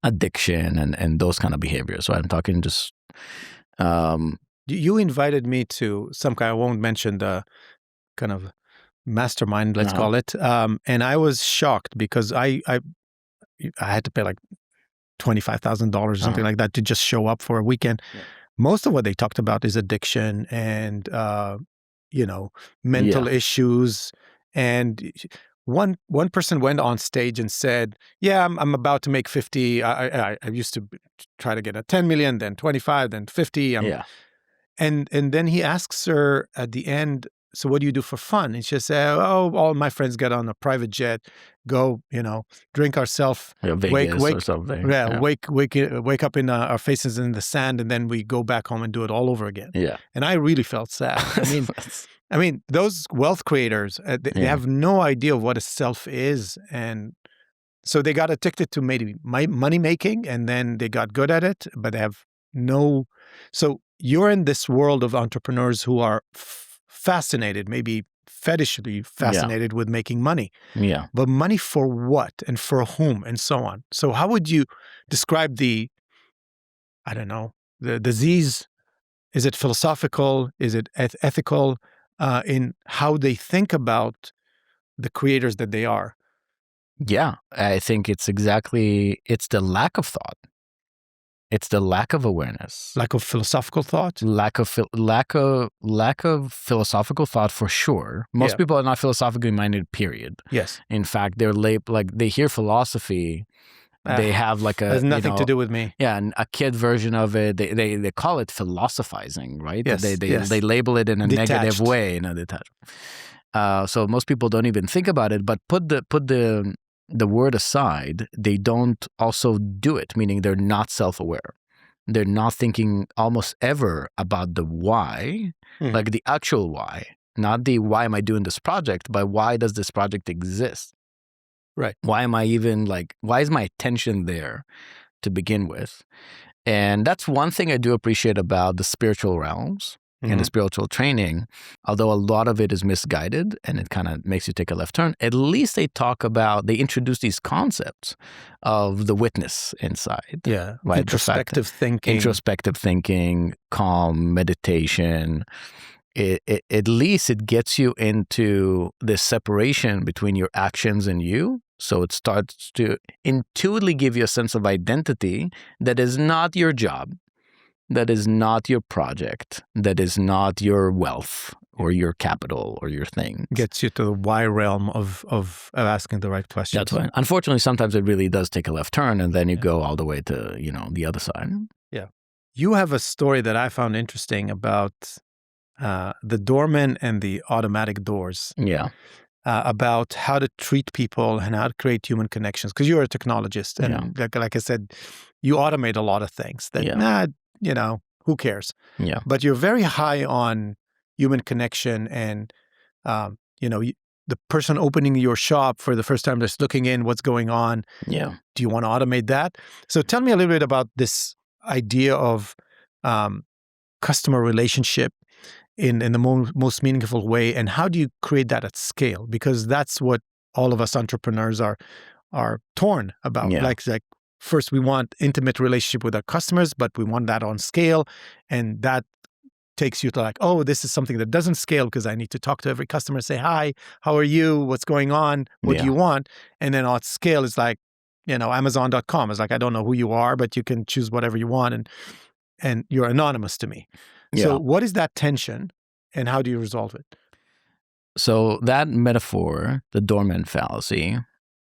addiction and those kind of behaviors. So I'm talking just... You invited me to some kind, I won't mention the kind of mastermind, let's call it. And I was shocked because I had to pay like $25,000 or something like that to just show up for a weekend. Yeah. Most of what they talked about is addiction and, mental issues. And one person went on stage and said, yeah, I'm about to make 50. I used to try to get a 10 million, then 25, then 50. And then he asks her at the end, so what do you do for fun? And she said, all my friends get on a private jet, go, drink ourselves, wake or something. Wake up in our faces in the sand, and then we go back home and do it all over again. Yeah. And I really felt sad. I mean, those wealth creators, they have no idea of what a self is. And so they got addicted to maybe money making, and then they got good at it, but they have no... So you're in this world of entrepreneurs who are fascinated, maybe fetishly fascinated with making money. Yeah. But money for what and for whom and so on. So how would you describe the disease? Is it philosophical? Is it ethical in how they think about the creators that they are? Yeah, I think it's the lack of thought. It's the lack of awareness, lack of philosophical thought, lack of philosophical thought for sure. Most people are not philosophically minded. Period. Yes. In fact, they're they hear philosophy, they have like has nothing to do with me. Yeah, and a kid version of it. They call it philosophizing, right? Yes. They label it in a negative way, detached. So most people don't even think about it. But put the word aside, they don't also do it, meaning they're not self-aware. They're not thinking almost ever about the why, like the actual why, not the why am I doing this project, but why does this project exist? Right. Why am I even why is my attention there to begin with? And that's one thing I do appreciate about the spiritual realms. And the spiritual training, although a lot of it is misguided and it kind of makes you take a left turn, at least they introduce these concepts of the witness inside. Yeah. Right? Introspective thinking, calm, meditation. At least it gets you into this separation between your actions and you. So it starts to intuitively give you a sense of identity that is not your job. That is not your project. That is not your wealth or your capital or your thing. Gets you to the why realm of asking the right questions. That's right. Unfortunately, sometimes it really does take a left turn, and then you go all the way to the other side. Yeah. You have a story that I found interesting about the doorman and the automatic doors. Yeah. about how to treat people and how to create human connections. Because you're a technologist, and like I said, you automate a lot of things that, who cares? Yeah. But you're very high on human connection and, the person opening your shop for the first time, just looking in, what's going on. Yeah. Do you want to automate that? So tell me a little bit about this idea of customer relationship in the most meaningful way, and how do you create that at scale? Because that's what all of us entrepreneurs are torn about. Yeah. Like first we want intimate relationship with our customers, but we want that on scale, and that takes you to like, oh, this is something that doesn't scale because I need to talk to every customer, say, hi, how are you? What's going on? What do you want? And then on scale is like, Amazon.com is like, I don't know who you are, but you can choose whatever you want, and you're anonymous to me. Yeah. So what is that tension, and how do you resolve it? So that metaphor, the Doorman fallacy,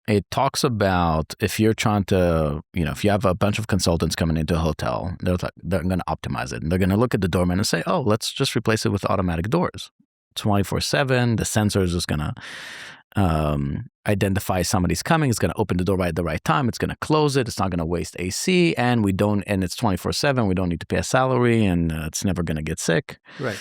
it talks about if you're trying to, if you have a bunch of consultants coming into a hotel, they're going to optimize it. And they're going to look at the doorman and say, oh, let's just replace it with automatic doors. 24/7, the sensor is just going to identify somebody's coming. It's going to open the door right at the right time. It's going to close it. It's not going to waste AC. And it's 24/7. We don't need to pay a salary, and it's never going to get sick. Right.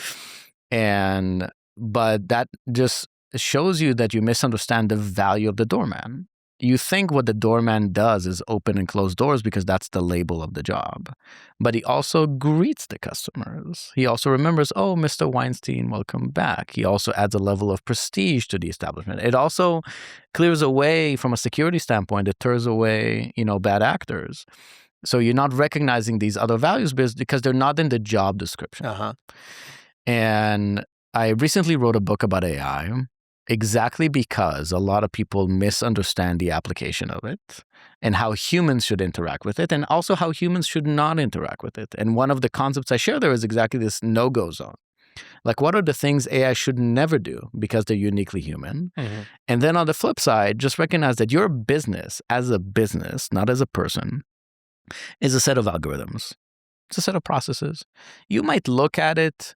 But that just shows you that you misunderstand the value of the doorman. You think what the doorman does is open and close doors because that's the label of the job. But he also greets the customers. He also remembers, oh, Mr. Weinstein, welcome back. He also adds a level of prestige to the establishment. It also clears away, from a security standpoint, it turns away, bad actors. So you're not recognizing these other values because they're not in the job description. Uh-huh. And I recently wrote a book about AI, exactly because a lot of people misunderstand the application of it and how humans should interact with it, and also how humans should not interact with it. And one of the concepts I share there is exactly this no-go zone. Like, what are the things AI should never do because they're uniquely human? Mm-hmm. And then on the flip side, just recognize that your business, as a business, not as a person, is a set of algorithms. It's a set of processes. You might look at it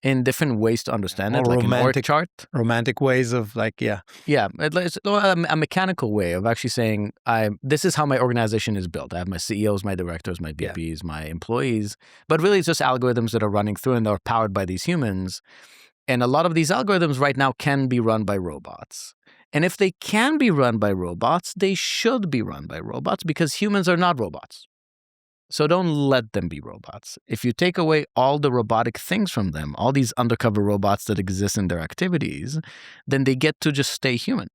in different ways to understand it, like an org chart. Romantic ways of Yeah, it's a mechanical way of actually saying, this is how my organization is built. I have my CEOs, my directors, my VPs, my employees. But really, it's just algorithms that are running through and are powered by these humans. And a lot of these algorithms right now can be run by robots. And if they can be run by robots, they should be run by robots because humans are not robots. So don't let them be robots. If you take away all the robotic things from them, all these undercover robots that exist in their activities, then they get to just stay human.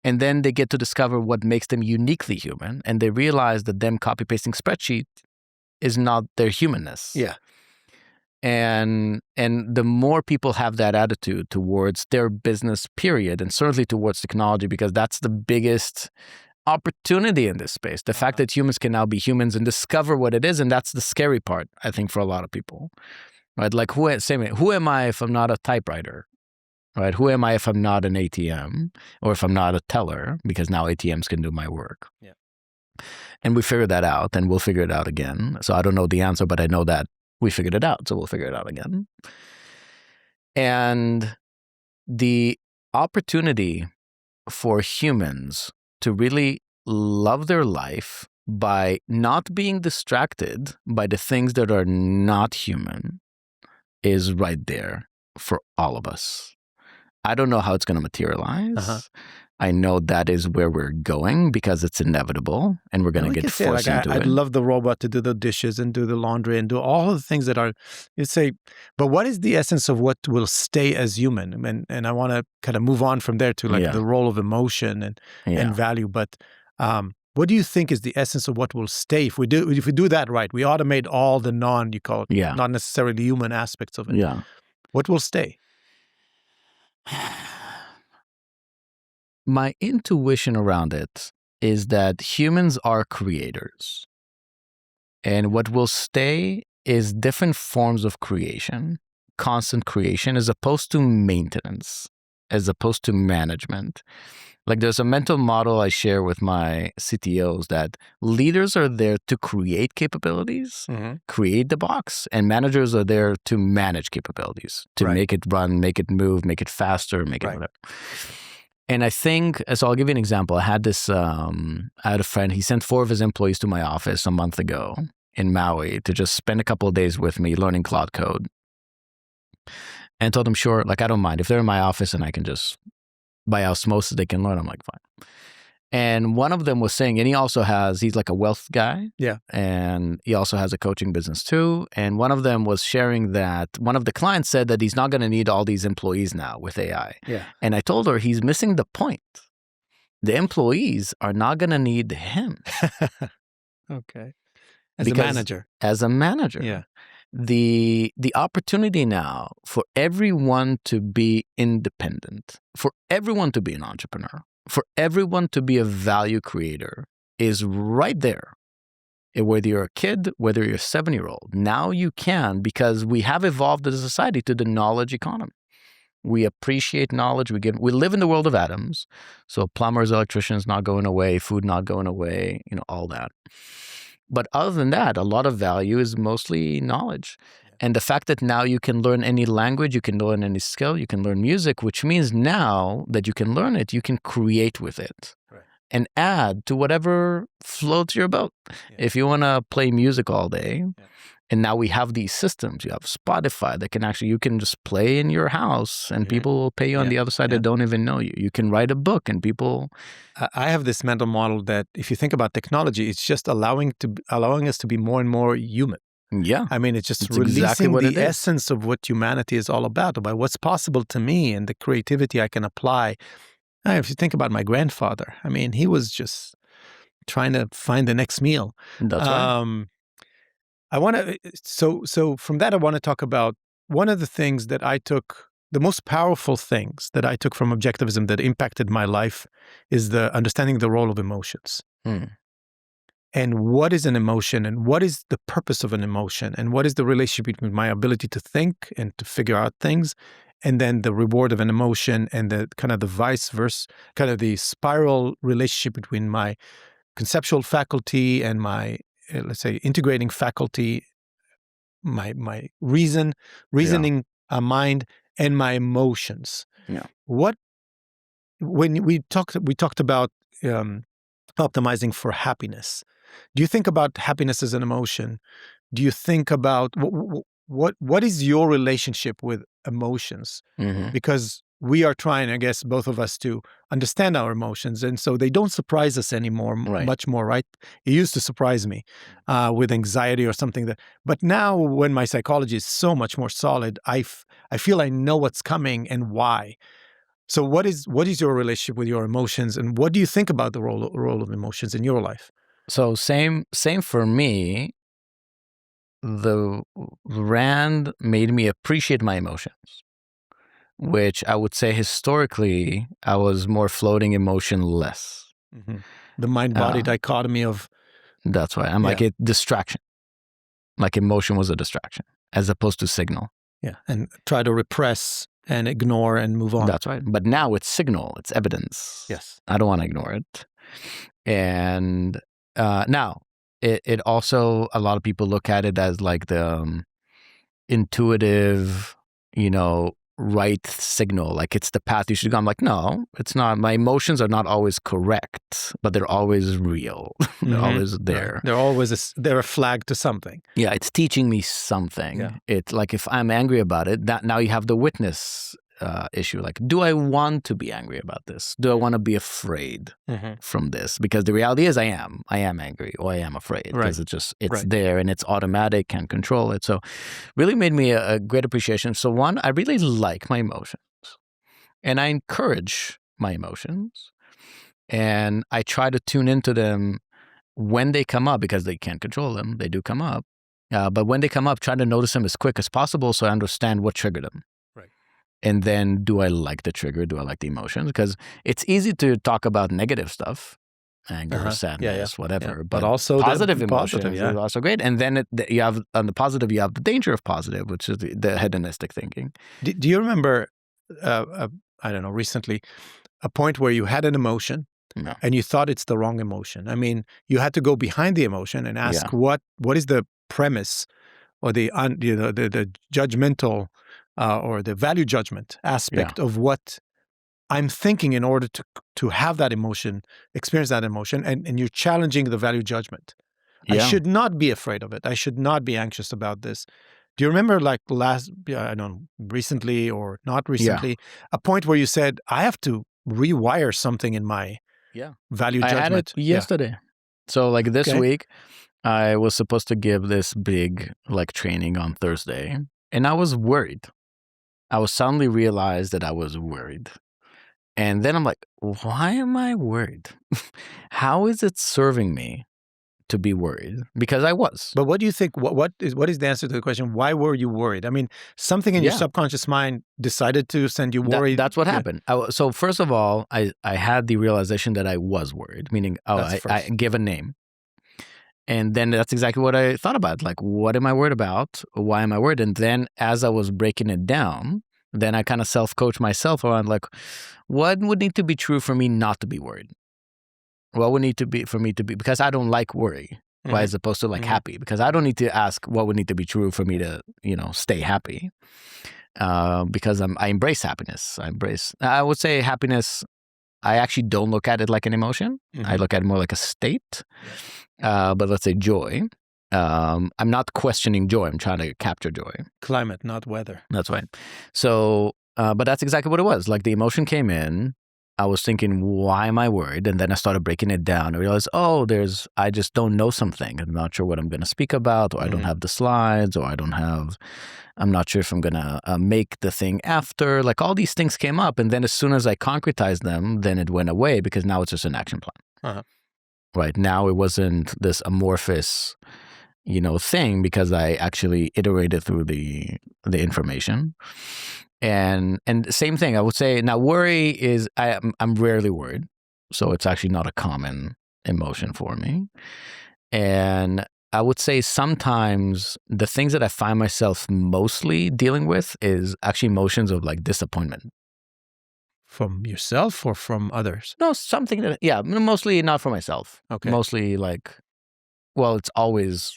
And then they get to discover what makes them uniquely human. And they realize that them copy-pasting spreadsheet is not their humanness. Yeah. And the more people have that attitude towards their business, period, and certainly towards technology, because that's the biggest opportunity in this space. The fact that humans can now be humans and discover what it is, and that's the scary part, I think, for a lot of people. Right? Like, who am I if I'm not a typewriter? Right? Who am I if I'm not an ATM, or if I'm not a teller? Because now ATMs can do my work. Yeah. And we figured that out, and we'll figure it out again. So I don't know the answer, but I know that we figured it out, so we'll figure it out again. And the opportunity for humans to really love their life by not being distracted by the things that are not human is right there for all of us. I don't know how it's going to materialize. Uh-huh. I know that is where we're going because it's inevitable, and we're going to get forced into it. I'd love the robot to do the dishes and do the laundry and do all of the things that are, you'd say, but what is the essence of what will stay as human? And I want to kind of move on from there to the role of emotion and value. But what do you think is the essence of what will stay? If we do that right, we automate all the not necessarily human aspects of it. Yeah. What will stay? My intuition around it is that humans are creators. And what will stay is different forms of creation, constant creation, as opposed to maintenance. as opposed to management. Like there's a mental model I share with my CTOs that leaders are there to create capabilities, create the box, and managers are there to manage capabilities, to make it run, make it move, make it faster, make it whatever. And I think, so I'll give you an example. I had a friend, he sent 4 of his employees to my office a month ago in Maui to just spend a couple of days with me learning cloud code. And told them, sure, like I don't mind. If they're in my office and I can just by osmosis, they can learn. I'm like, fine. And one of them was saying, and he's like a wealth guy. Yeah. And he also has a coaching business too. And one of them was sharing that one of the clients said that he's not going to need all these employees now with AI. Yeah. And I told her he's missing the point. The employees are not going to need him. Okay. As a manager. Yeah. The opportunity now for everyone to be independent, for everyone to be an entrepreneur, for everyone to be a value creator is right there. Whether you're a kid, whether you're a 7-year-old, now you can, because we have evolved as a society to the knowledge economy. We appreciate knowledge. We live in the world of atoms. So plumbers, electricians not going away, food not going away, all that. But other than that, a lot of value is mostly knowledge. And the fact that now you can learn any language, you can learn any skill, you can learn music, which means now that you can learn it, you can create with it and add to whatever floats your boat. Yeah. If you want to play music all day, and now we have these systems, you have Spotify that you can just play in your house and people will pay you on the other side that don't even know you. You can write a book and people... I have this mental model that if you think about technology, it's just allowing us to be more and more human. Yeah. I mean, it's just releasing exactly the essence of what humanity is all about what's possible to me and the creativity I can apply. If you think about my grandfather, I mean, he was just trying to find the next meal. That's right. So from that, I want to talk about one of the things that I took, the most powerful things that I took from objectivism that impacted my life is the understanding the role of emotions. And what is an emotion and what is the purpose of an emotion and what is the relationship between my ability to think and to figure out things and then the reward of an emotion and the kind of the vice versa, kind of the spiral relationship between my conceptual faculty and my, let's say, integrating faculty, my reasoning mind and my emotions. Yeah. When we talked about optimizing for happiness. Do you think about happiness as an emotion? Do you think about what is your relationship with emotions? Because we are trying, I guess, both of us to understand our emotions. And so they don't surprise us anymore, much more, right? It used to surprise me with anxiety or something but now when my psychology is so much more solid, I feel I know what's coming and why. So what is your relationship with your emotions and what do you think about the role of emotions in your life? So same for me. The Rand made me appreciate my emotions, which I would say historically I was more floating emotionless. The mind-body dichotomy of... That's right. I'm like a distraction. Like emotion was a distraction as opposed to signal. Yeah, and try to repress and ignore and move on. That's right. But now it's signal, it's evidence. Yes. I don't want to ignore it. And now, it also, a lot of people look at it as like the intuitive, right signal, like it's the path you should go. I'm like, no, it's not. My emotions are not always correct, but they're always real. They're always there. Right. They're a flag to something. Yeah, it's teaching me something. Yeah. It's like if I'm angry about it, that now you have the witness issue. Like, do I want to be angry about this? Do I want to be afraid from this? Because the reality is I am angry or I am afraid because it's there and it's automatic, can't control it. So really made me a great appreciation. So one, I really like my emotions and I encourage my emotions and I try to tune into them when they come up because they can't control them. They do come up. But when they come up, try to notice them as quick as possible so I understand what triggered them. And then do I like the trigger? Do I like the emotions? Because it's easy to talk about negative stuff, anger, sadness, whatever. Yeah. But also positive emotions is also great. And then you have, on the positive, you have the danger of positive, which is the hedonistic thinking. Do you remember I don't know, recently, a point where you had an emotion and you thought it's the wrong emotion. I mean, you had to go behind the emotion and ask what is the premise or the judgmental or the value judgment aspect of what I'm thinking in order to have that emotion, experience that emotion, and you're challenging the value judgment. I should not be afraid of it. I should not be anxious about this. Do you remember like recently or not recently, a point where you said, I have to rewire something in my value judgment? I had it yesterday. So like this week, I was supposed to give this big like training on Thursday, and I was worried. I was suddenly realized that I was worried. And then I'm like, why am I worried? How is it serving me to be worried? Because I was. But what do you think, what is the answer to the question, why were you worried? I mean, something in your subconscious mind decided to send you worried. That's what happened. So first of all, I had the realization that I was worried, meaning, I give a name. And then that's exactly what I thought about. Like, what am I worried about? Why am I worried? And then as I was breaking it down, then I kind of self-coach myself around like, what would need to be true for me not to be worried? What would need to be for me to be, because I don't like worry, right, as opposed to like happy, because I don't need to ask what would need to be true for me to, stay happy, because I embrace happiness. I would say happiness, I actually don't look at it like an emotion. I look at it more like a state. But let's say joy. I'm not questioning joy. I'm trying to capture joy. Climate, not weather. That's right. So, but that's exactly what it was. Like the emotion came in. I was thinking, why am I worried? And then I started breaking it down. I realized, I just don't know something. I'm not sure what I'm going to speak about, or I don't have the slides, or I'm not sure if I'm going to make the thing after. Like all these things came up. And then as soon as I concretized them, then it went away because now it's just an action plan. Right now, it wasn't this amorphous, thing, because I actually iterated through the information. And same thing, I would say now worry is, I'm rarely worried. So it's actually not a common emotion for me. And I would say sometimes the things that I find myself mostly dealing with is actually emotions of like disappointment. From yourself or from others? No, something that, mostly not for myself. Okay. Mostly like, it's always,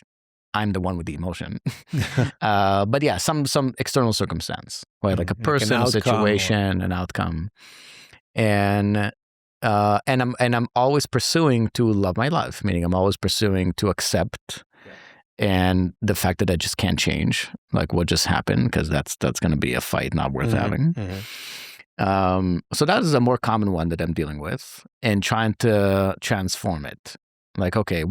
I'm the one with the emotion. But yeah, some external circumstance, right? Like a person, a situation, an outcome. And I'm always pursuing to love my life, meaning I'm always pursuing to accept and the fact that I just can't change, like what just happened, because that's going to be a fight not worth having. So that is a more common one that I'm dealing with and trying to transform it. Like, okay,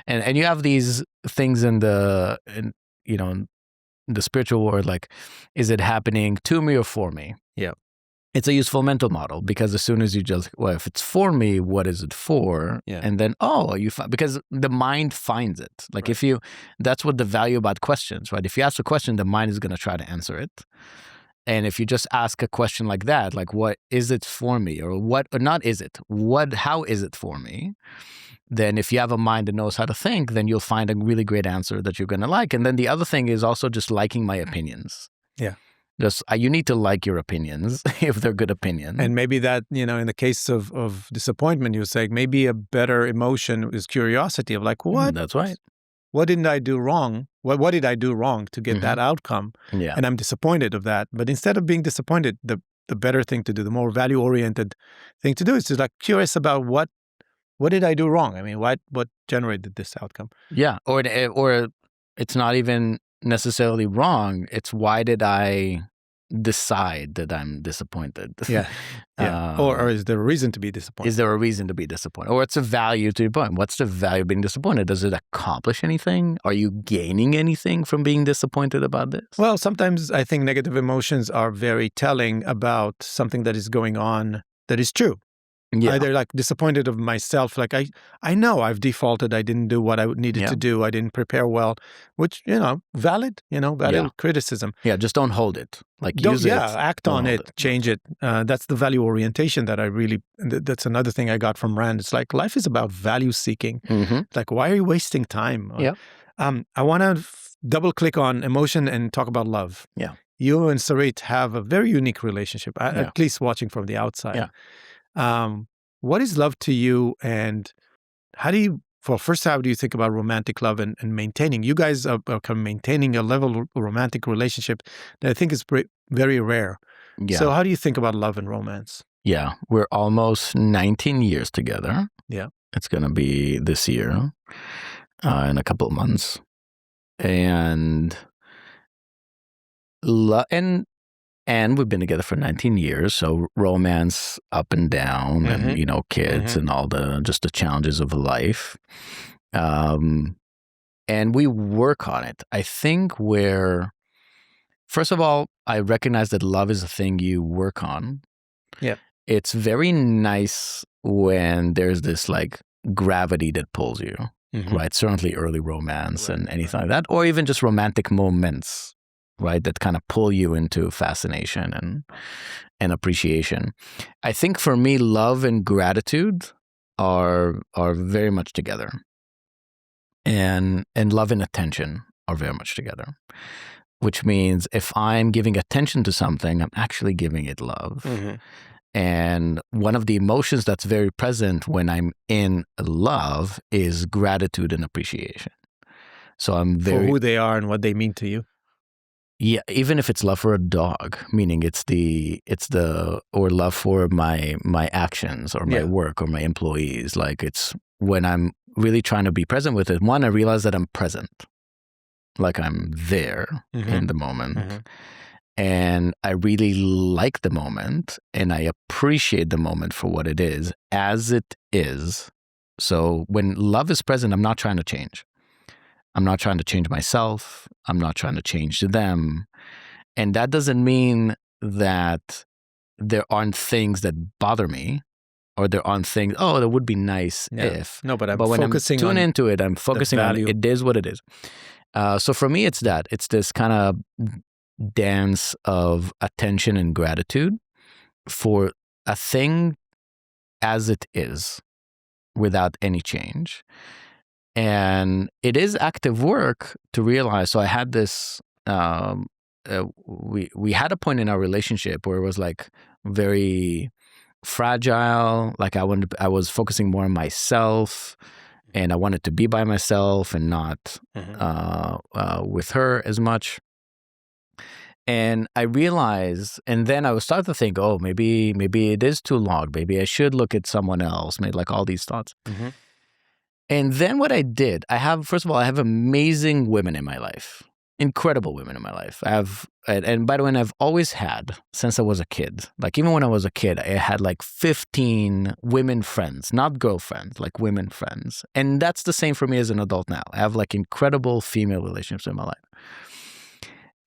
and you have these things in the spiritual world, like, is it happening to me or for me? Yeah. It's a useful mental model, because as soon as you just, if it's for me, what is it for? Yeah. And then, because the mind finds it. Like that's what the value about questions, right? If you ask a question, the mind is going to try to answer it. And if you just ask a question like that, like, what is it for me? Or not is it? How is it for me? Then if you have a mind that knows how to think, then you'll find a really great answer that you're going to like. And then the other thing is also just liking my opinions. Yeah. Just, you need to like your opinions if they're good opinions. And maybe that, in the case of disappointment, you say maybe a better emotion is curiosity of like, what? That's right. What didn't I do wrong? What did I do wrong to get that outcome? Yeah. And I'm disappointed of that. But instead of being disappointed, the better thing to do, the more value-oriented thing to do is to like curious about what did I do wrong? I mean, what generated this outcome? Yeah. Or it's not even necessarily wrong. It's why did I decide that I'm disappointed? Yeah. Or is there a reason to be disappointed? Is there a reason to be disappointed? Or it's a value to your point. What's the value of being disappointed? Does it accomplish anything? Are you gaining anything from being disappointed about this? Well, sometimes I think negative emotions are very telling about something that is going on that is true. Yeah. Either like disappointed of myself, like I know I've defaulted, I didn't do what I needed to do, I didn't prepare well, which, valid criticism. Yeah, just don't hold it. Like use it. Yeah, act on it, change it. That's the value orientation that that's another thing I got from Rand. It's like life is about value seeking. Like, why are you wasting time? Yeah. I want to double click on emotion and talk about love. Yeah. you and Sarit have a very unique relationship, at least watching from the outside. What is love to you, and how do you, well, first, how do you think about romantic love and maintaining? You guys are kind of maintaining a level of romantic relationship that I think is very rare. Yeah. So how do you think about love and romance? Yeah, we're almost 19 years together. Yeah. It's going to be this year, in a couple of months. And we've been together for 19 years, so romance up and down, and kids and all the challenges of life, and we work on it. I think first of all, I recognize that love is a thing you work on. Yeah, it's very nice when there's this like gravity that pulls you, right? Certainly early romance and anything like that, or even just romantic moments, right, that kind of pull you into fascination and appreciation. I think for me, love and gratitude are very much together, and love and attention are very much together. Which means if I'm giving attention to something, I'm actually giving it love. And one of the emotions that's very present when I'm in love is gratitude and appreciation. So I'm for who they are and what they mean to you. Yeah, even if it's love for a dog, meaning it's or love for my actions or my work or my employees. Like, it's when I'm really trying to be present with it. One, I realize that I'm present, like I'm there in the moment. And I really like the moment, and I appreciate the moment for what it is, as it is. So when love is present, I'm not trying to change. I'm not trying to change myself. I'm not trying to change them. And that doesn't mean that there aren't things that bother me, or there aren't things, that would be nice if. No, but when focusing I'm tuning into it, I'm focusing on it is what it is. So for me, it's that. It's this kind of dance of attention and gratitude for a thing as it is, without any change. And it is active work to realize. So I had this, we had a point in our relationship where it was like very fragile. Like I was focusing more on myself, and I wanted to be by myself and not with her as much. And I realized, and then I was starting to think, maybe it is too long. Maybe I should look at someone else. Maybe, like, all these thoughts. And then what I did, first of all, I have amazing women in my life, incredible women in my life. And by the way, I've always had, since I was a kid, like even when I was a kid, I had like 15 women friends, not girlfriends, like women friends. And that's the same for me as an adult now. I have like incredible female relationships in my life.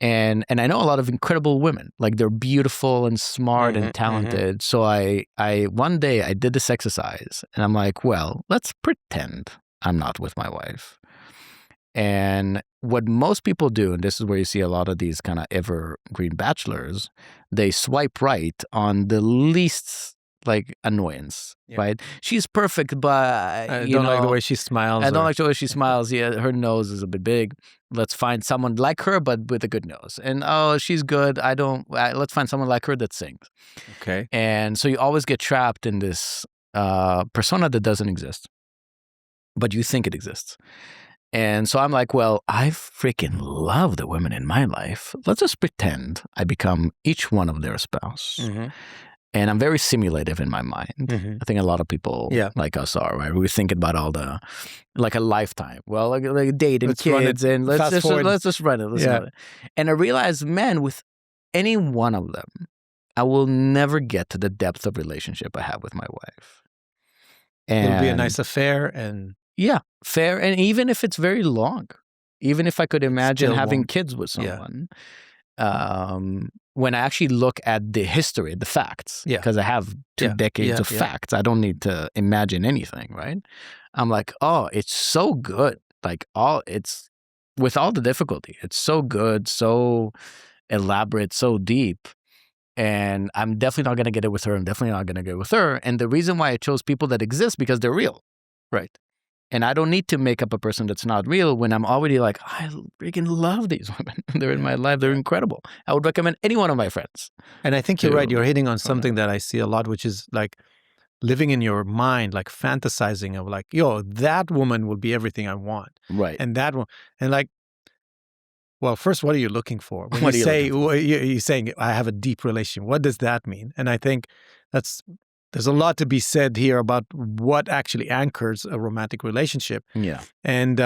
And I know a lot of incredible women, like they're beautiful and smart and talented. So I one day I did this exercise, and I'm like, well, let's pretend I'm not with my wife. And what most people do, and this is where you see a lot of these kind of evergreen bachelors, they swipe right on the least like annoyance, right? She's perfect, but I don't like the way she smiles. I don't like the way she smiles. Yeah, her nose is a bit big. Let's find someone like her, but with a good nose. And she's good. Let's find someone like her that sings. Okay. And so you always get trapped in this persona that doesn't exist, but you think it exists. And so I'm like, well, I freaking love the women in my life. Let's just pretend I become each one of their spouse. And I'm very simulative in my mind. I think a lot of people like us are, right? We think about all the, like a lifetime. Well, like a date and kids, and let's just run it. Run it. And I realized, man, with any one of them, I will never get to the depth of relationship I have with my wife. And it'll be a nice affair, and fair. And even if it's very long, even if I could imagine having kids with someone, when I actually look at the history, the facts, because I have 2 decades of facts, I don't need to imagine anything, right? I'm like, it's so good. Like it's with all the difficulty, it's so good, so elaborate, so deep. And I'm definitely not going to get it with her. I'm definitely not going to get it with her. And the reason why I chose people that exist, because they're real. Right. And I don't need to make up a person that's not real when I'm already like, I freaking love these women. They're in my life. They're incredible. I would recommend any one of my friends. And I think you're right. You're hitting on something that I see a lot, which is like living in your mind, like fantasizing of like, yo, that woman will be everything I want. Right. And that one, and like, well, first, what are you looking for? When What you are say, you looking you're saying, I have a deep relationship, what does that mean? And I think there's a lot to be said here about what actually anchors a romantic relationship. Yeah. And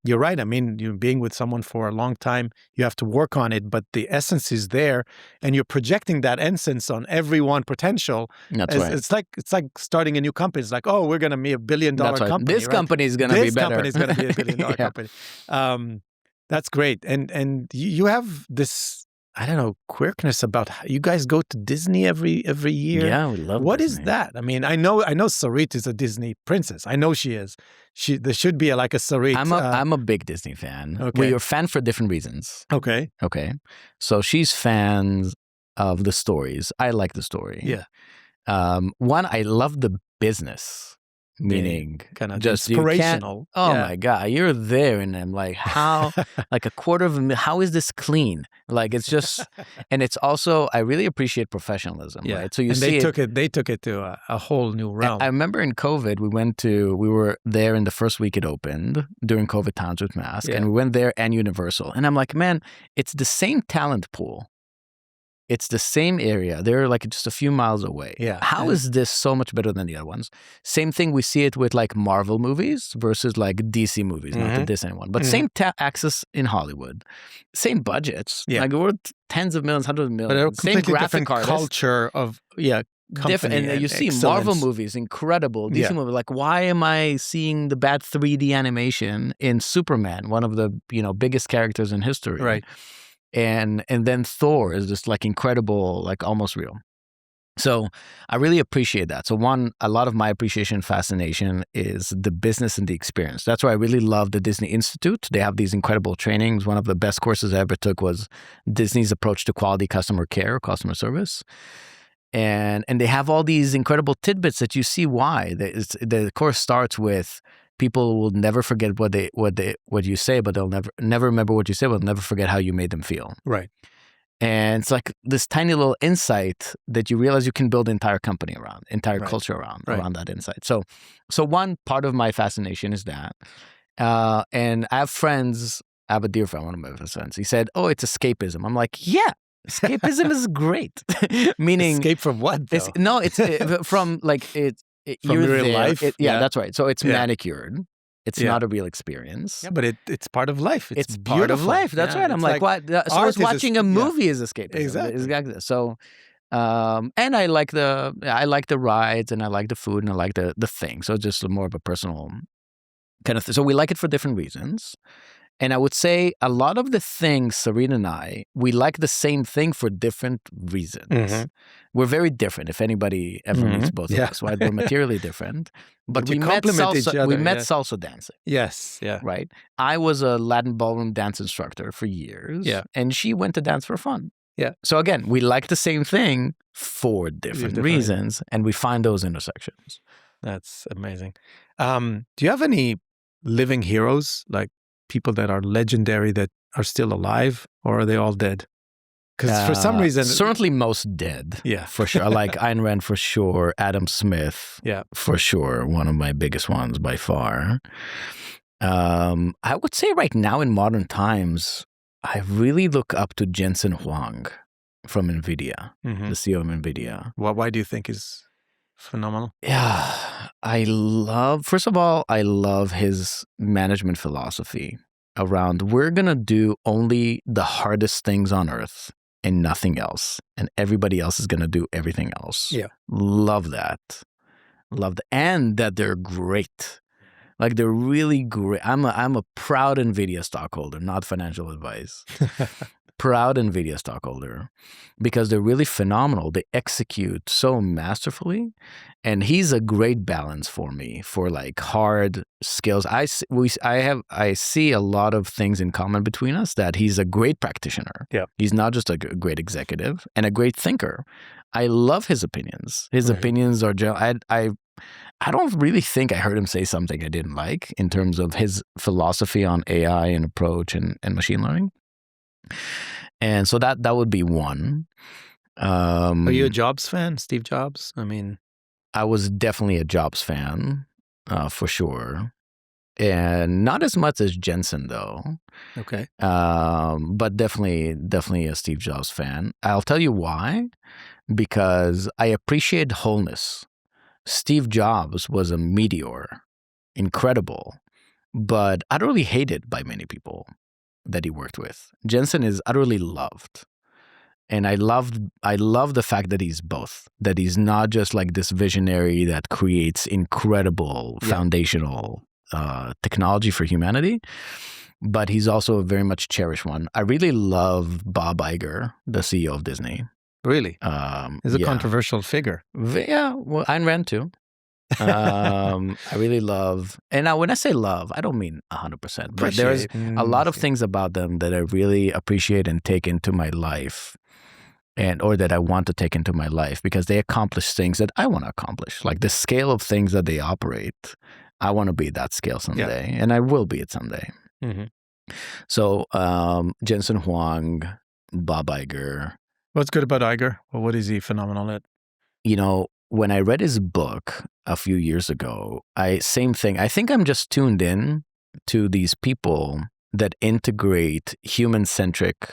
you're right. I mean, you're being with someone for a long time, you have to work on it, but the essence is there, and you're projecting that essence on everyone potential. That's right. It's like starting a new company. It's like, oh, we're going to be $1 billion That's right. company. This company is going to be better. This company is going to be $1 billion company. That's great. And you have this, I don't know, quirkiness about how you guys go to Disney every year. Yeah, we love What Disney. is that? I mean, I know Sarit is a Disney princess. I know she is. There should be like a Sarit. I'm a big Disney fan. Okay. We are fan for different reasons. Okay. So she's fans of the stories. I like the story. Yeah. One, I love the business. Meaning kind of just inspirational. My God, you're there. And I'm like, how, like how is this clean? Like, it's just, and it's also, I really appreciate professionalism, right? So they took it to a whole new realm. I remember in COVID, we were there in the first week it opened during COVID times with masks, and we went there and Universal. And I'm like, man, it's the same talent pool. It's the same area. They're like just a few miles away. Yeah. How is this so much better than the other ones? Same thing, we see it with like Marvel movies versus like DC movies, not the Disney one. But same access in Hollywood. Same budgets. Yeah. Like we're tens of millions, hundreds of millions. But same graphic artists. Culture of, company and you see excellence. Marvel movies, incredible. DC movies, like why am I seeing the bad 3D animation in Superman, one of the biggest characters in history? Right. And then Thor is just like incredible, like almost real. So I really appreciate that. So one, a lot of my appreciation and fascination is the business and the experience. That's why I really love the Disney Institute. They have these incredible trainings. One of the best courses I ever took was Disney's approach to quality customer care, customer service. And they have all these incredible tidbits that you see why. The course starts with people will never forget what you say, but they'll never remember what you say, but they'll never forget how you made them feel. Right. And it's like this tiny little insight that you realize you can build an entire company around, entire culture around that insight. So one part of my fascination is that. And I have a dear friend, one of my best friends. He said, "Oh, it's escapism." I'm like, yeah. Escapism is great. Meaning escape from what? Though? It's from like from real life. That's right. So it's manicured. It's not a real experience. Yeah, but it's part of life. It's part of life. That's right. I'm like, what? So it's watching a movie is escapism. Exactly. So, and I like the rides, and I like the food, and I like the thing. So it's just more of a personal kind of thing. So we like it for different reasons. And I would say a lot of the things, Serena and I, we like the same thing for different reasons. Mm-hmm. We're very different. If anybody ever meets both of us, right? We're materially different. But we met salsa dancing. Yes. Yeah. Right? I was a Latin ballroom dance instructor for years. Yeah. And she went to dance for fun. Yeah. So again, we like the same thing for different reasons, and we find those intersections. That's amazing. Do you have any living heroes, like people that are legendary that are still alive, or are they all dead? Because for some reason... Certainly most dead. Yeah. For sure. Like Ayn Rand for sure, Adam Smith for sure, one of my biggest ones by far. I would say right now in modern times, I really look up to Jensen Huang from NVIDIA, the CEO of NVIDIA. Why do you think he's phenomenal? Yeah. First of all, I love his management philosophy around we're going to do only the hardest things on earth and nothing else. And everybody else is going to do everything else. Yeah. Love that. And that they're great. Like they're really great. I'm a proud NVIDIA stockholder, not financial advice. Proud NVIDIA stockholder because they're really phenomenal. They execute so masterfully, and he's a great balance for me for like hard skills. I see a lot of things in common between us. That he's a great practitioner. Yeah, he's not just a great executive and a great thinker. I love his opinions. His opinions are. I don't really think I heard him say something I didn't like in terms of his philosophy on AI and approach and machine learning. And so that would be one. Are you a Jobs fan, Steve Jobs? I mean, I was definitely a Jobs fan, for sure. And not as much as Jensen, though. Okay. But definitely a Steve Jobs fan. I'll tell you why. Because I appreciate wholeness. Steve Jobs was a meteor, incredible, but utterly hated by many people that he worked with. Jensen is utterly loved. And I love the fact that he's both, that he's not just like this visionary that creates incredible foundational technology for humanity, but he's also a very much cherished one. I really love Bob Iger, the CEO of Disney. Really? He's a controversial figure. Yeah, well, Ayn Rand too. I really love, and now when I say love, I don't mean 100%, but there's a lot of things about them that I really appreciate and take into my life, or that I want to take into my life because they accomplish things that I want to accomplish. Like the scale of things that they operate, I want to be that scale someday, and I will be it someday. Mm-hmm. So Jensen Huang, Bob Iger. What's good about Iger? Well, what is he phenomenal at? You know, when I read his book a few years ago, same thing. I think I'm just tuned in to these people that integrate human-centric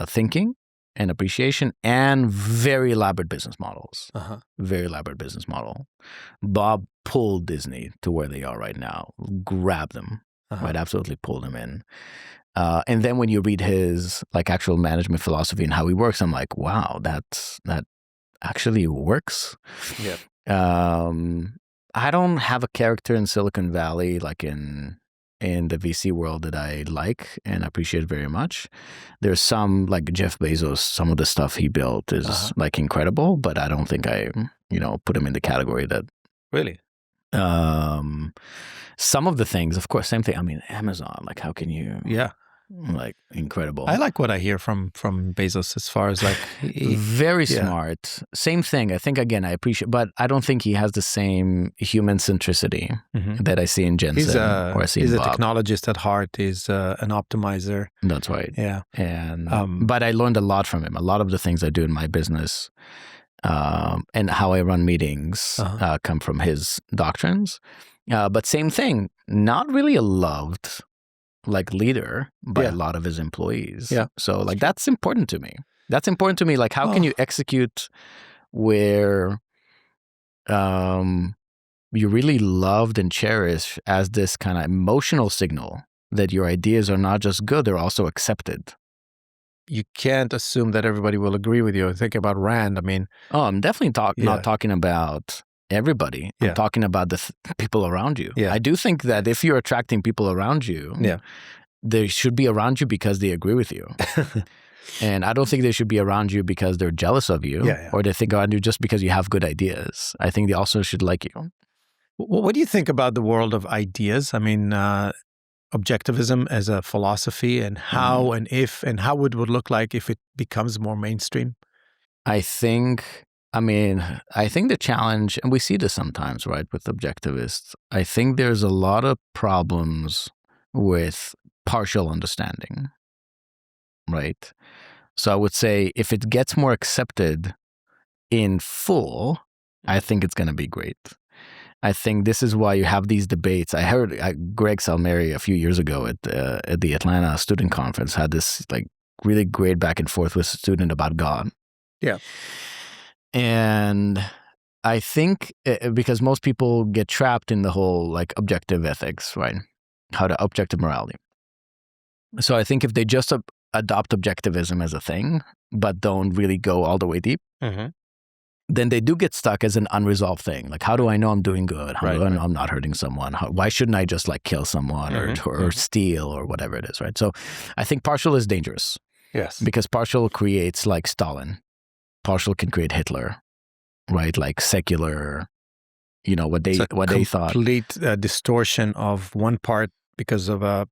thinking and appreciation and very elaborate business models. Very elaborate business model. Bob pulled Disney to where they are right now. Grabbed them, right? Absolutely pulled them in. And then when you read his like actual management philosophy and how he works, I'm like, wow, that actually works. Yeah. I don't have a character in Silicon Valley like in the VC world that I like and appreciate very much. There's some like Jeff Bezos, some of the stuff he built is like incredible, but I don't think I, put him in the category that. Really? Some of the things, of course, same thing. I mean, Amazon, like how can you? Yeah. Like incredible. I like what I hear from Bezos as far as like very smart. Same thing. I think again I appreciate, but I don't think he has the same human centricity that I see in Jensen or I see in Bob. He's a technologist at heart. He's an optimizer. That's right. Yeah. And but I learned a lot from him. A lot of the things I do in my business and how I run meetings come from his doctrines. But same thing. Not really a loved like leader by a lot of his employees. Yeah. So like that's important to me. That's important to me. Like how can you execute where you really loved and cherished as this kind of emotional signal that your ideas are not just good, they're also accepted. You can't assume that everybody will agree with you. Think about Rand. I mean, I'm definitely not talking about everybody. I'm talking about the people around you. Yeah. I do think that if you're attracting people around you, they should be around you because they agree with you. And I don't think they should be around you because they're jealous of you or they think around you just because you have good ideas. I think they also should like you. What do you think about the world of ideas? I mean, objectivism as a philosophy and how and if and how it would look like if it becomes more mainstream? I think the challenge, and we see this sometimes, right, with objectivists, I think there's a lot of problems with partial understanding, right? So I would say if it gets more accepted in full, I think it's going to be great. I think this is why you have these debates. I heard Greg Salmeri a few years ago at the Atlanta Student Conference had this like really great back and forth with a student about God. Yeah. And I think because most people get trapped in the whole like objective ethics, right? How to objective morality. So I think if they just adopt objectivism as a thing, but don't really go all the way deep, then they do get stuck as an unresolved thing. Like, how do I know I'm doing good? How do I know I'm not hurting someone? Why shouldn't I just like kill someone or steal or whatever it is, right? So I think partial is dangerous. Yes. Because partial creates like Stalin. Partial can create Hitler, right? Like secular, what they thought. Complete distortion of one part because of a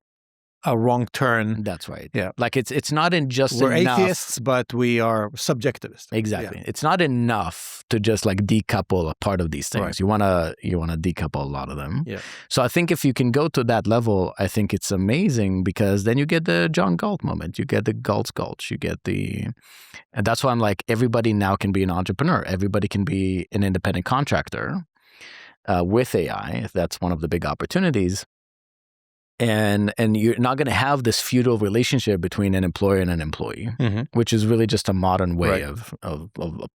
a wrong turn. That's right. Yeah. Like it's not in just We're enough. atheists, but we are subjectivists. Exactly. Yeah. It's not enough to just like decouple a part of these things. Right. You wanna decouple a lot of them. Yeah. So I think if you can go to that level, I think it's amazing because then you get the John Galt moment. You get the Galt's Gulch. You get and that's why I'm like, everybody now can be an entrepreneur. Everybody can be an independent contractor with AI. That's one of the big opportunities. And you're not going to have this feudal relationship between an employer and an employee, which is really just a modern way of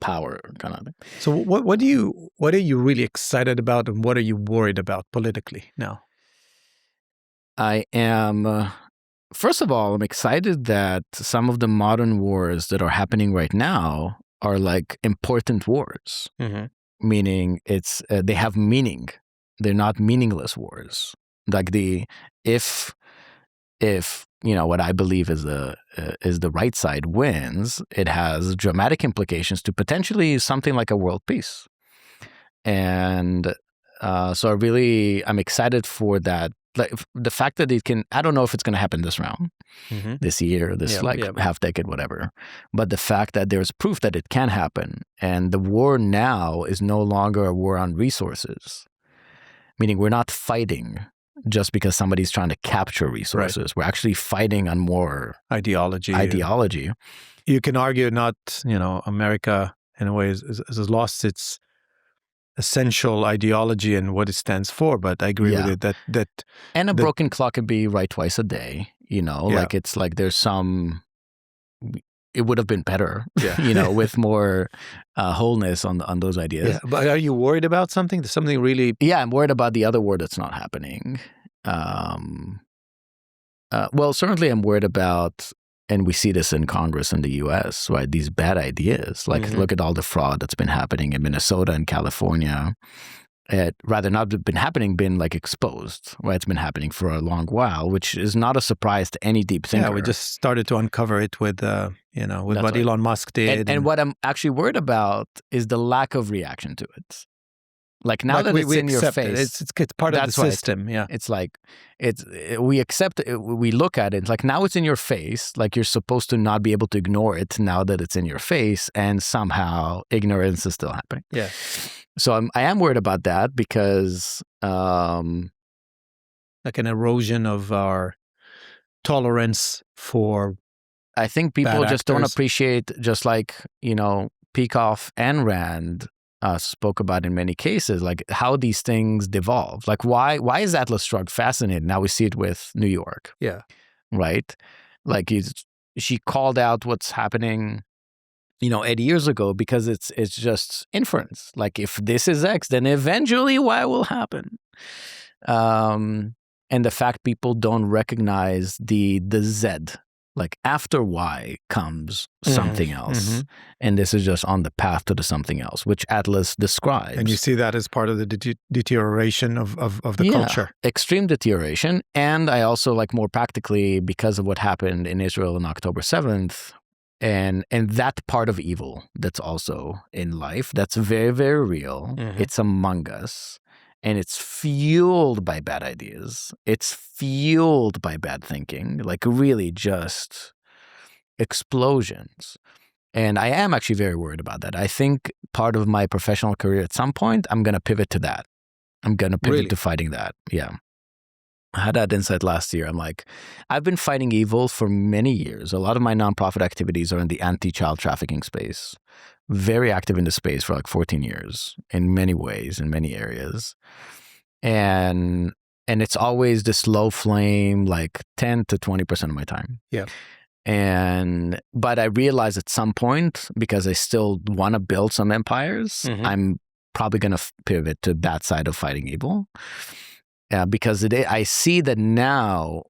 power kind of thing. So what are you really excited about, and what are you worried about politically now? I am, first of all, I'm excited that some of the modern wars that are happening right now are like important wars, meaning they have meaning. They're not meaningless wars. Like if what I believe is the right side wins, it has dramatic implications to potentially something like a world peace. And so I'm excited for that. Like the fact that it can, I don't know if it's going to happen this round, this year, half decade, whatever. But the fact that there's proof that it can happen, and the war now is no longer a war on resources, meaning we're not fighting just because somebody's trying to capture resources. Right. We're actually fighting on more ideology. You can argue not, America in a way has lost its essential ideology and what it stands for, but I agree with it that and a broken clock can be right twice a day, like it's like there's some, it would have been better, with more wholeness on those ideas. Yeah. But are you worried about something? There's something really... Yeah, I'm worried about the other war that's not happening. Well, certainly I'm worried about, and we see this in Congress in the U.S., right? These bad ideas. Like, look at all the fraud that's been happening in Minnesota and California. It rather not been happening, been like exposed, right? It's been happening for a long while, which is not a surprise to any deep thinker. Yeah, we just started to uncover it with what Elon Musk did. And what I'm actually worried about is the lack of reaction to it. Like now that it's in your face, it's part of the system. Yeah, it's like we accept it, we look at it. It's like now it's in your face. Like you're supposed to not be able to ignore it now that it's in your face, and somehow ignorance is still happening. Yeah. So I am worried about that because like an erosion of our tolerance for. I think people just don't appreciate, just like Peikoff and Rand spoke about in many cases, like how these things devolve. Like why is Atlas Shrugged fascinating? Now we see it with New York. Yeah. Right? Like she called out what's happening 8 years ago because it's just inference. Like if this is X, then eventually Y will happen. And the fact people don't recognize the Z. Like after Y comes something else. And this is just on the path to the something else, which Atlas describes. And you see that as part of the deterioration of the culture. Extreme deterioration. And I also like more practically because of what happened in Israel on October 7th and that part of evil that's also in life, that's very, very real. It's among us. And it's fueled by bad ideas. It's fueled by bad thinking, like really just explosions. And I am actually very worried about that. I think part of my professional career at some point, I'm going to pivot to that. I'm going to pivot to fighting that. Yeah. I had that insight last year. I'm like, I've been fighting evil for many years. A lot of my nonprofit activities are in the anti-child trafficking space. Very active in the space for like 14 years in many ways, in many areas. And it's always this slow flame, like 10 to 20% of my time. Yeah. But I realized at some point, because I still want to build some empires, I'm probably going to pivot to that side of fighting evil. Because I see that now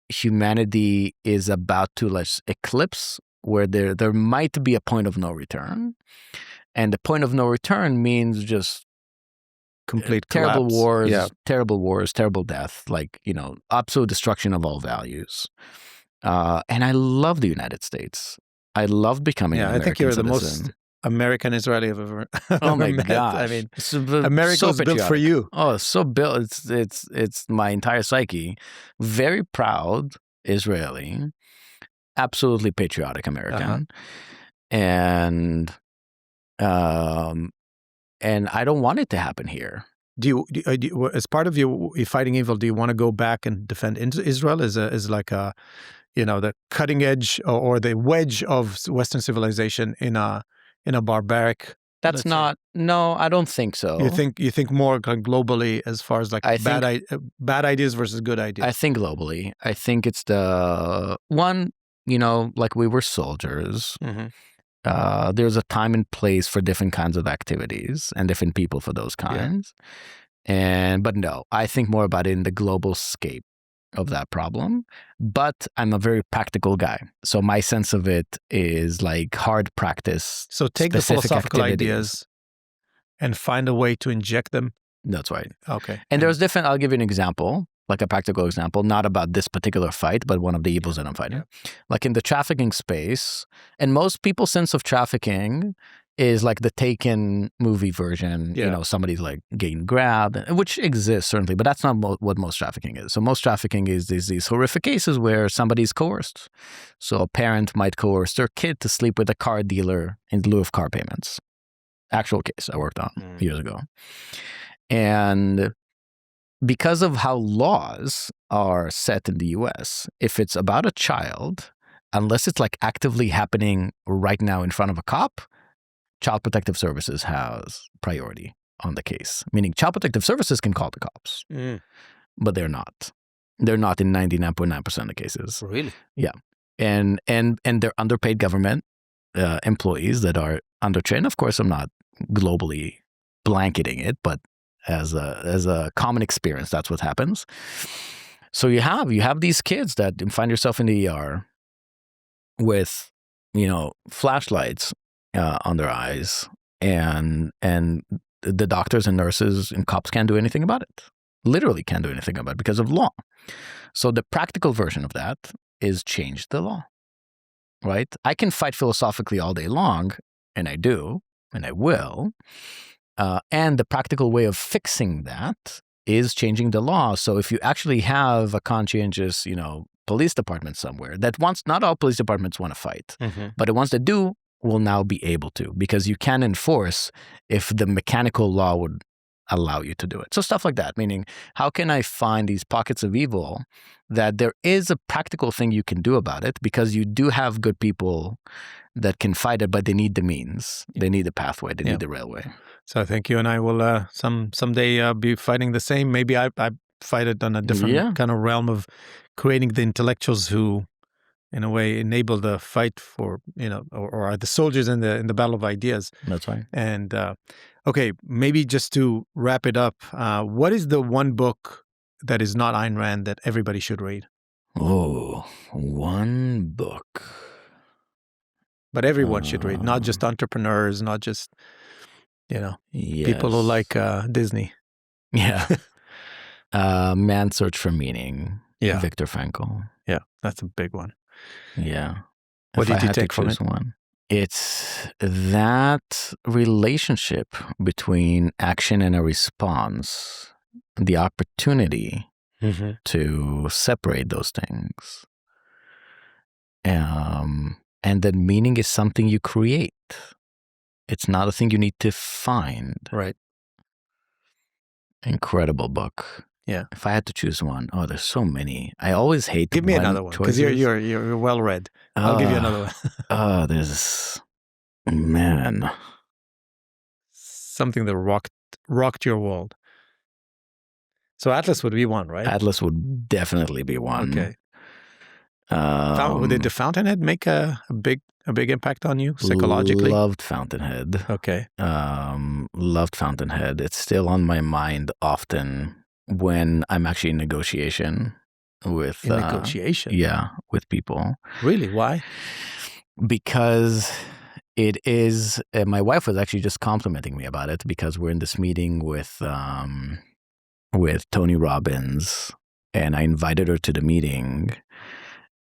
humanity is about to eclipse where there might be a point of no return. And the point of no return means just complete terrible collapse. wars, terrible death, like, absolute destruction of all values. And I love the United States. I love becoming an American I think you're citizen. the most American Israeli I've ever Oh my met. gosh. I mean, so America was built for you. Oh, it's so built. It's my entire psyche. Very proud Israeli, absolutely patriotic American, and I don't want it to happen here. Do you, as part of your fighting evil, do you want to go back and defend Israel as like a, the cutting edge or the wedge of Western civilization in a barbaric? That's not. No, I don't think so. You think more like globally as far as like bad ideas versus good ideas? I think globally. I think it's the one. Like we were soldiers. There's a time and place for different kinds of activities and different people for those kinds. But no, I think more about it in the global scape of that problem. But I'm a very practical guy. So my sense of it is like hard practice. So take the philosophical ideas and find a way to inject them. That's right. Okay. And there's different, I'll give you an example, like a practical example, not about this particular fight, but one of the evils that I'm fighting. Like in the trafficking space, and most people's sense of trafficking is like the Taken movie version, somebody's like getting grabbed, which exists certainly, but that's not what most trafficking is. So most trafficking is these horrific cases where somebody's coerced. So a parent might coerce their kid to sleep with a car dealer in lieu of car payments. Actual case I worked on years ago. And because of how laws are set in the US, if it's about a child, unless it's like actively happening right now in front of a cop, Child Protective Services has priority on the case. Meaning Child Protective Services can call the cops, but they're not. They're not in 99.9% of the cases. Really? Yeah. And they're underpaid government employees that are undertrained. Of course, I'm not globally blanketing it, but as a common experience, that's what happens. So you have these kids that find yourself in the ER with, flashlights on their eyes, and the doctors and nurses and cops can't do anything about it. Literally can't do anything about it because of law. So the practical version of that is change the law, right? I can fight philosophically all day long, and I do, and I will. And the practical way of fixing that is changing the law. So if you actually have a conscientious, police department somewhere that wants, not all police departments want to fight, but the ones that do will now be able to, because you can enforce if the mechanical law would allow you to do it. So stuff like that, meaning how can I find these pockets of evil that there is a practical thing you can do about it, because you do have good people that can fight it, but they need the means, they need the pathway, they need the railway. So I think you and I will someday be fighting the same. Maybe I fight it on a different kind of realm of creating the intellectuals who, in a way, enable the fight for, or are the soldiers in the battle of ideas. That's right. And okay, maybe just to wrap it up, what is the one book that is not Ayn Rand that everybody should read? Oh, one book. But everyone should read, not just entrepreneurs, not just, people who like Disney. Yeah. Man's Search for Meaning. Yeah. Viktor Frankl. Yeah, that's a big one. Yeah. What did you take from it? It's that relationship between action and a response, the opportunity to separate those things. And that meaning is something you create. It's not a thing you need to find. Right. Incredible book. Yeah. If I had to choose one, there's so many. I always hate. Give me another one, because you're well read. I'll give you another one. There's man, something that rocked your world. So Atlas would be one, right? Atlas would definitely be one. Okay. Did the Fountainhead make a big impact on you psychologically? Loved Fountainhead. Okay. Loved Fountainhead. It's still on my mind often when I'm actually in negotiation with negotiation. Yeah, with people. Really? Why? Because it is. My wife was actually just complimenting me about it, because we're in this meeting with Tony Robbins, and I invited her to the meeting.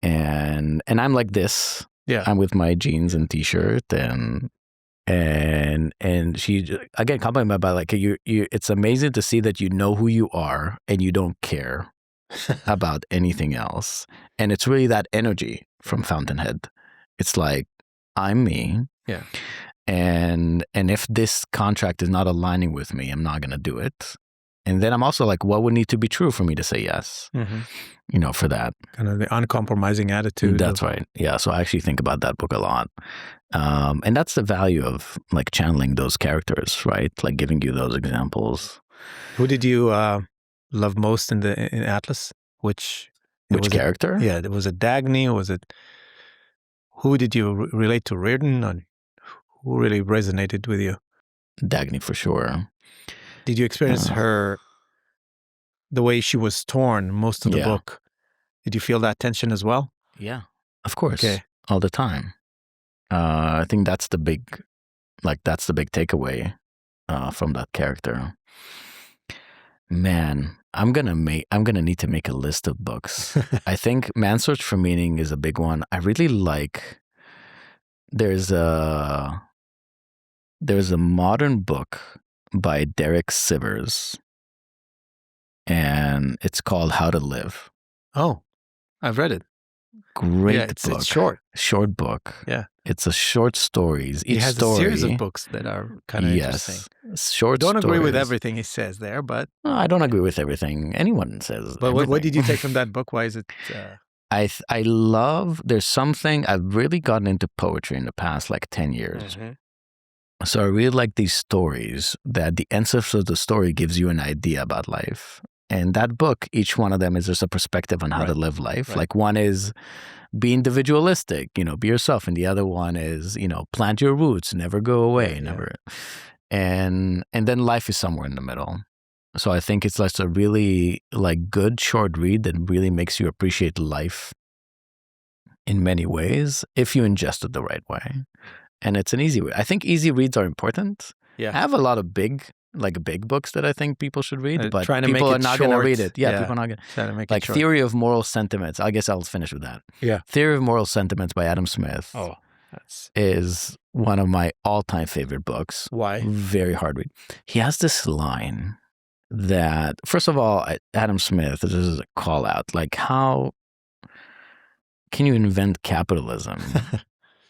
And I'm like this. Yeah. I'm with my jeans and t-shirt, and she again complimented me about like you. It's amazing to see that you know who you are and you don't care about anything else. And it's really that energy from Fountainhead. It's like, I'm me. Yeah. And if this contract is not aligning with me, I'm not going to do it. And then I'm also like, what would need to be true for me to say yes? For that. Kind of the uncompromising attitude. That's right. Yeah. So I actually think about that book a lot. And that's the value of like channeling those characters, right? Like giving you those examples. Who did you love most in Atlas? Which character? Was it Dagny, or was it, who did you relate to, Reardon, or who really resonated with you? Dagny for sure. Did you experience her, the way she was torn most of the book? Did you feel that tension as well? Yeah, of course. Okay. All the time. I think that's the big takeaway from that character. Man, I'm gonna need to make a list of books. I think Man's Search for Meaning is a big one. I really like. There's a modern book by Derek Sivers, and it's called How to Live. Oh, I've read it. Great book. It's short. Short book. Yeah. It's a short stories. He has a series of books that are kind of interesting. Short Don't stories. Agree with everything he says there, but... I don't agree with everything anyone says. But what did you take from that book? Why is it... I love... There's something... I've really gotten into poetry in the past 10 years. So I really like these stories that the end of the story gives you an idea about life. And that book, each one of them is just a perspective on how to live life. Right. Like one is be individualistic, be yourself. And the other one is, plant your roots, never go away, never. And then life is somewhere in the middle. So I think it's a really good short read that really makes you appreciate life in many ways if you ingest it the right way. And it's an easy read. I think easy reads are important. Yeah. I have a lot of big books that I think people should read, but people are not going to read it. Yeah, people are not going to make it short. Theory of Moral Sentiments. I guess I'll finish with that. Yeah. Theory of Moral Sentiments by Adam Smith is one of my all-time favorite books. Why? Very hard read. He has this line that, first of all, Adam Smith, this is a call out, how can you invent capitalism?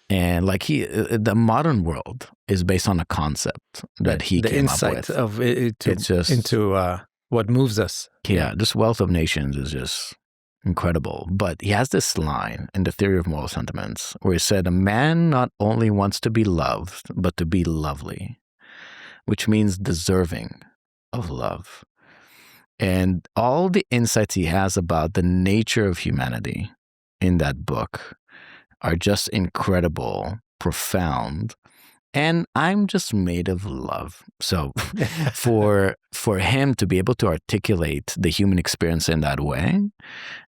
And the modern world is based on a concept that he came up with. The insight into what moves us. Yeah, this Wealth of Nations is just incredible. But he has this line in the Theory of Moral Sentiments where he said, a man not only wants to be loved, but to be lovely, which means deserving of love. And all the insights he has about the nature of humanity in that book are just incredible, profound, and I'm just made of love. So for him to be able to articulate the human experience in that way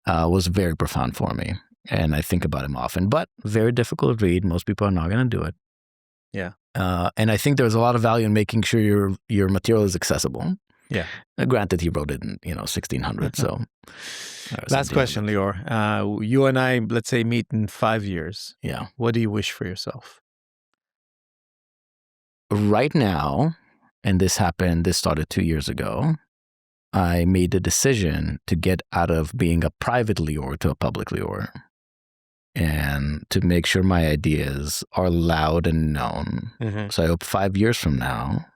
was very profound for me. And I think about him often, but very difficult to read. Most people are not going to do it. Yeah. And I think there's a lot of value in making sure your material is accessible. Yeah. Granted, he wrote it in 1600, so... Last question, Lior. You and I, let's say, meet in 5 years. Yeah. What do you wish for yourself? Right now, and this started 2 years ago, I made a decision to get out of being a private Lior to a public Lior, and to make sure my ideas are loud and known. So I hope 5 years from now,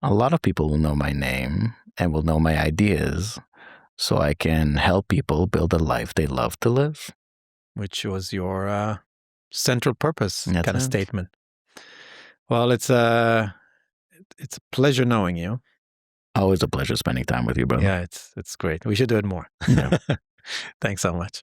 a lot of people will know my name and will know my ideas, so I can help people build a life they love to live. Which was your central purpose kind of statement. Well, it's a pleasure knowing you. Always a pleasure spending time with you, brother. Yeah, it's great. We should do it more. Yeah. Thanks so much.